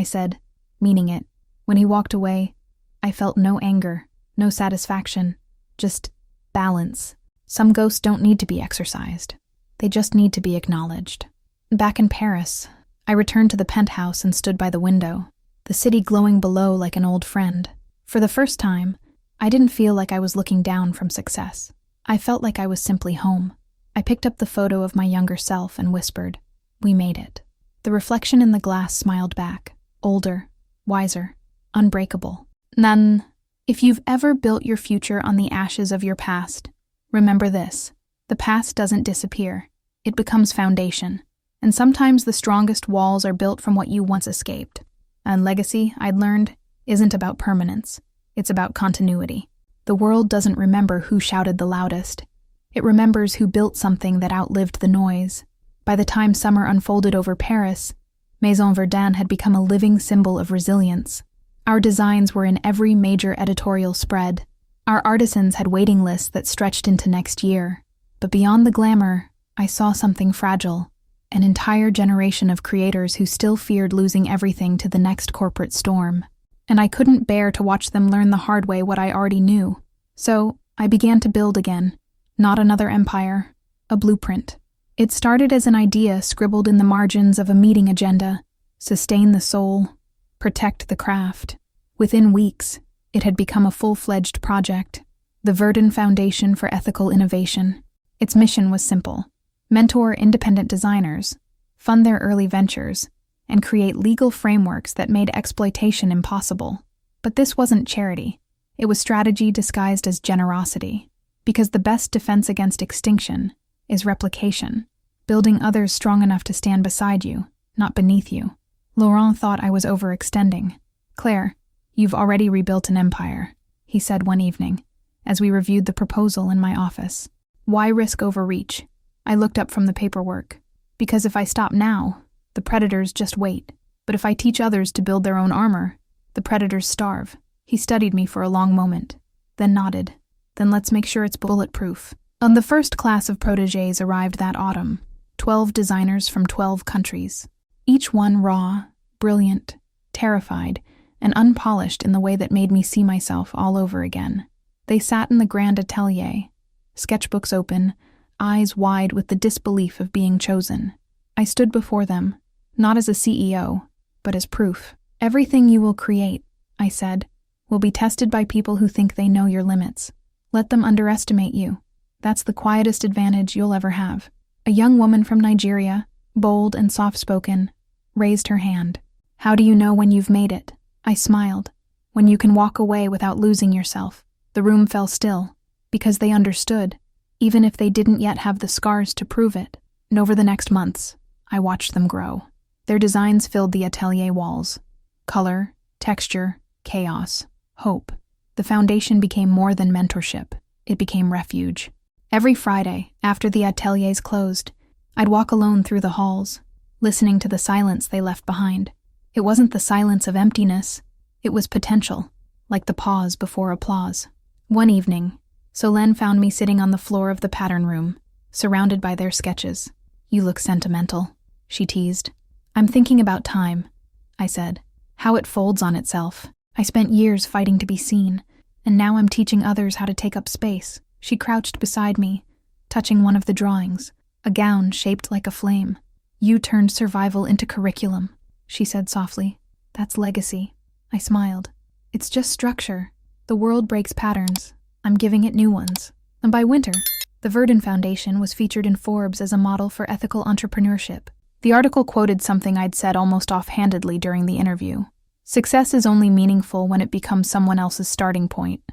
said, meaning it. When he walked away, I felt no anger, no satisfaction, just balance. Some ghosts don't need to be exorcised. They just need to be acknowledged. Back in Paris, I returned to the Penthouse and stood by the window, the city glowing below like an old friend. For the first time, I didn't feel like I was looking down from success. I felt like I was simply home. I picked up the photo of my younger self and whispered, We made it. The reflection in the glass smiled back, older, wiser, unbreakable. None. If you've ever built your future on the ashes of your past, remember this. The past doesn't disappear. It becomes foundation. And sometimes the strongest walls are built from what you once escaped. And legacy, I'd learned, isn't about permanence. It's about continuity. The world doesn't remember who shouted the loudest. It remembers who built something that outlived the noise. By the time summer unfolded over Paris, Maison Verdun had become a living symbol of resilience. Our designs were in every major editorial spread. Our artisans had waiting lists that stretched into next year. But beyond the glamour, I saw something fragile. An entire generation of creators who still feared losing everything to the next corporate storm. And I couldn't bear to watch them learn the hard way what I already knew. So I began to build again. Not another empire, a blueprint. It started as an idea scribbled in the margins of a meeting agenda. Sustain the soul, protect the craft. Within weeks, it had become a full-fledged project. The Verdun Foundation for Ethical Innovation. Its mission was simple. Mentor independent designers, fund their early ventures, and create legal frameworks that made exploitation impossible. But this wasn't charity. It was strategy disguised as generosity. Because the best defense against extinction is replication, building others strong enough to stand beside you, not beneath you. Laurent thought I was overextending. Claire, you've already rebuilt an empire, he said one evening, as we reviewed the proposal in my office. Why risk overreach? I looked up from the paperwork. Because if I stop now, the predators just wait. But if I teach others to build their own armor, the predators starve. He studied me for a long moment, then nodded. Then let's make sure it's bulletproof. The first class of protégés arrived that autumn, 12 designers from 12 countries. Each one raw, brilliant, terrified, and unpolished in the way that made me see myself all over again. They sat in the grand atelier, sketchbooks open, eyes wide with the disbelief of being chosen. I stood before them, not as a CEO, but as proof. Everything you will create, I said, will be tested by people who think they know your limits. Let them underestimate you. That's the quietest advantage you'll ever have. A young woman from Nigeria, bold and soft-spoken, raised her hand. How do you know when you've made it? I smiled. When you can walk away without losing yourself. The room fell still, because they understood, even if they didn't yet have the scars to prove it. And over the next months, I watched them grow. Their designs filled the atelier walls. Color, texture, chaos, hope. The foundation became more than mentorship. It became refuge. Every Friday, after the ateliers closed, I'd walk alone through the halls, listening to the silence they left behind. It wasn't the silence of emptiness. It was potential, like the pause before applause. One evening, Solène found me sitting on the floor of the pattern room, surrounded by their sketches. You look sentimental, she teased. I'm thinking about time, I said. How it folds on itself. I spent years fighting to be seen, and now I'm teaching others how to take up space. She crouched beside me, touching one of the drawings, a gown shaped like a flame. You turned survival into curriculum, she said softly. That's legacy. I smiled. It's just structure. The world breaks patterns. I'm giving it new ones. And by winter, the Verdun Foundation was featured in Forbes as a model for ethical entrepreneurship. The article quoted something I'd said almost offhandedly during the interview. Success is only meaningful when it becomes someone else's starting point.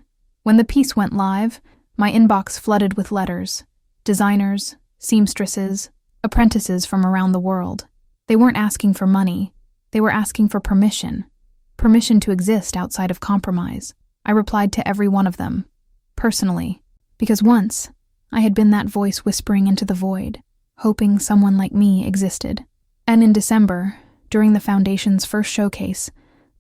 When the piece went live, my inbox flooded with letters. Designers, seamstresses, apprentices from around the world. They weren't asking for money. They were asking for permission. Permission to exist outside of compromise. I replied to every one of them, personally, because once I had been that voice whispering into the void, hoping someone like me existed. And in December, during the Foundation's first showcase,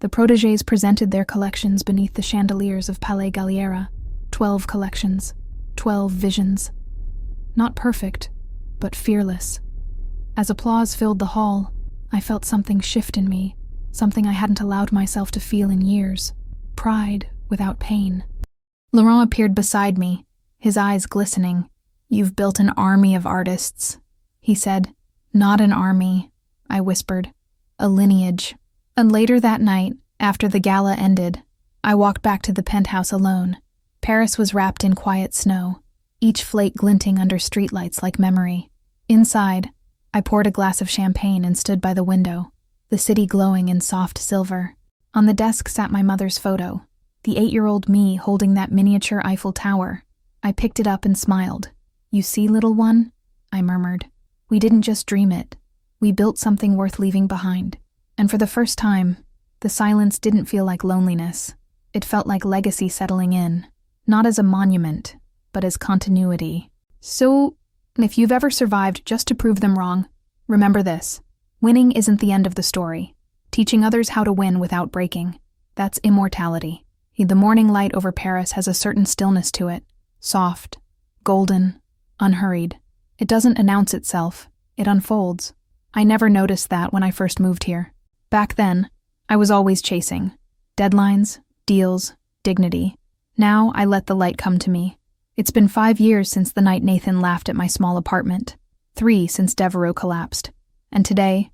the protégés presented their collections beneath the chandeliers of Palais Galliera. 12 collections, 12 visions. Not perfect, but fearless. As applause filled the hall, I felt something shift in me, something I hadn't allowed myself to feel in years. Pride without pain. Laurent appeared beside me, his eyes glistening. You've built an army of artists, he said. Not an army, I whispered. A lineage. And later that night, after the gala ended, I walked back to the penthouse alone. Paris was wrapped in quiet snow, each flake glinting under streetlights like memory. Inside, I poured a glass of champagne and stood by the window, the city glowing in soft silver. On the desk sat my mother's photo, the 8-year-old me holding that miniature Eiffel Tower. I picked it up and smiled. You see, little one? I murmured. We didn't just dream it. We built something worth leaving behind. And for the first time, the silence didn't feel like loneliness. It felt like legacy settling in, not as a monument, but as continuity. So, if you've ever survived just to prove them wrong, remember this. Winning isn't the end of the story. Teaching others how to win without breaking. That's immortality. The morning light over Paris has a certain stillness to it. Soft, golden, unhurried. It doesn't announce itself. It unfolds. I never noticed that when I first moved here. Back then, I was always chasing. Deadlines, deals, dignity. Now I let the light come to me. It's been 5 years since the night Nathan laughed at my small apartment. 3 since Devereaux collapsed. And today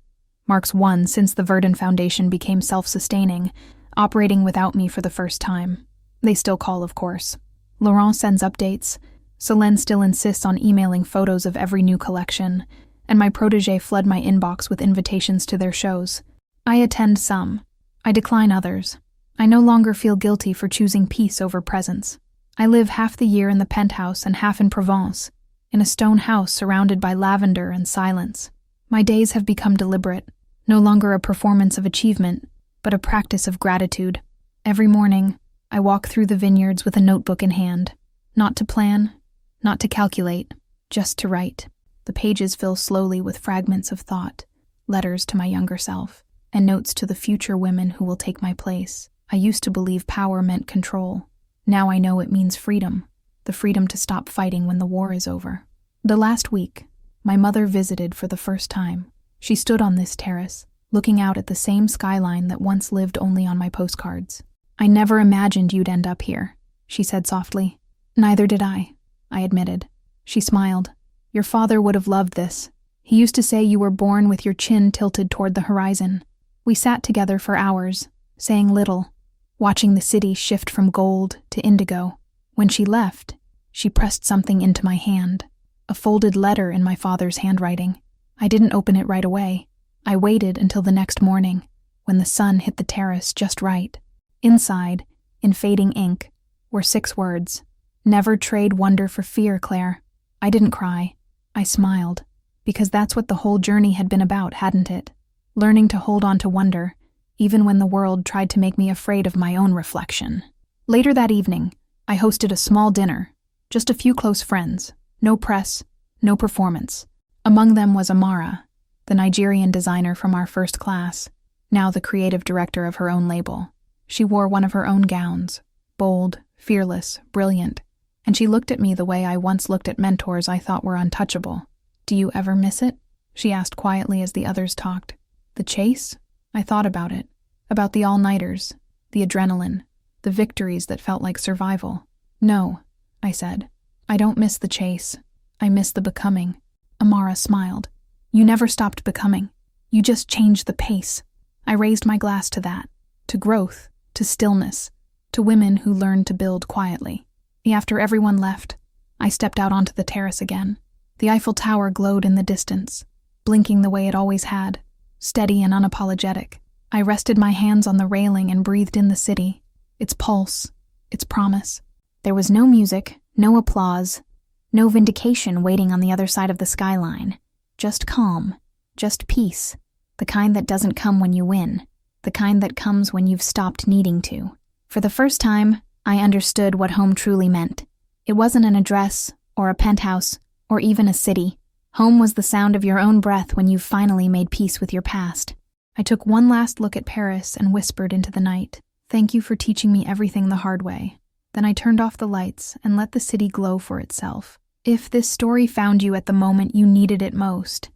marks 1 since the Verdun Foundation became self-sustaining, operating without me for the first time. They still call, of course. Laurent sends updates. Solène still insists on emailing photos of every new collection, and my protégé flood my inbox with invitations to their shows. I attend some. I decline others. I no longer feel guilty for choosing peace over presence. I live half the year in the penthouse and half in Provence, in a stone house surrounded by lavender and silence. My days have become deliberate, no longer a performance of achievement, but a practice of gratitude. Every morning, I walk through the vineyards with a notebook in hand, not to plan, not to calculate, just to write. The pages fill slowly with fragments of thought, letters to my younger self, and notes to the future women who will take my place. I used to believe power meant control. Now I know it means freedom, the freedom to stop fighting when the war is over. The last week, my mother visited for the first time. She stood on this terrace, looking out at the same skyline that once lived only on my postcards. I never imagined you'd end up here, she said softly. Neither did I admitted. She smiled. Your father would have loved this. He used to say you were born with your chin tilted toward the horizon. We sat together for hours, saying little, watching the city shift from gold to indigo. When she left, she pressed something into my hand, a folded letter in my father's handwriting. I didn't open it right away. I waited until the next morning, when the sun hit the terrace just right. Inside, in fading ink, were 6 words. Never trade wonder for fear, Claire. I didn't cry. I smiled, because that's what the whole journey had been about, hadn't it? Learning to hold on to wonder, even when the world tried to make me afraid of my own reflection. Later that evening, I hosted a small dinner, just a few close friends, no press, no performance. Among them was Amara, the Nigerian designer from our first class, now the creative director of her own label. She wore one of her own gowns, bold, fearless, brilliant, and she looked at me the way I once looked at mentors I thought were untouchable. Do you ever miss it? She asked quietly as the others talked. The chase? I thought about it. About the all-nighters, the adrenaline, the victories that felt like survival. No, I said. I don't miss the chase. I miss the becoming. Amara smiled. You never stopped becoming. You just changed the pace. I raised my glass to that, to growth, to stillness, to women who learned to build quietly. After everyone left, I stepped out onto the terrace again. The Eiffel Tower glowed in the distance, blinking the way it always had, steady and unapologetic. I rested my hands on the railing and breathed in the city, its pulse, its promise. There was no music, no applause, no vindication waiting on the other side of the skyline. Just calm, just peace, the kind that doesn't come when you win, the kind that comes when you've stopped needing to. For the first time, I understood what home truly meant. It wasn't an address, or a penthouse, or even a city. Home was the sound of your own breath when you've finally made peace with your past. I took one last look at Paris and whispered into the night, "Thank you for teaching me everything the hard way." Then I turned off the lights and let the city glow for itself. If this story found you at the moment you needed it most,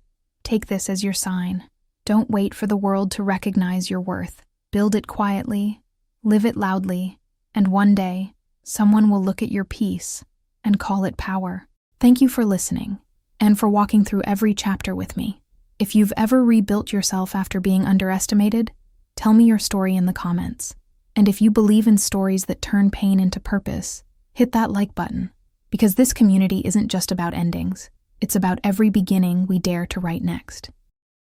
take this as your sign. Don't wait for the world to recognize your worth. Build it quietly, live it loudly, and one day, someone will look at your peace and call it power. Thank you for listening, and for walking through every chapter with me. If you've ever rebuilt yourself after being underestimated, tell me your story in the comments. And if you believe in stories that turn pain into purpose, hit that like button, because this community isn't just about endings. It's about every beginning we dare to write next.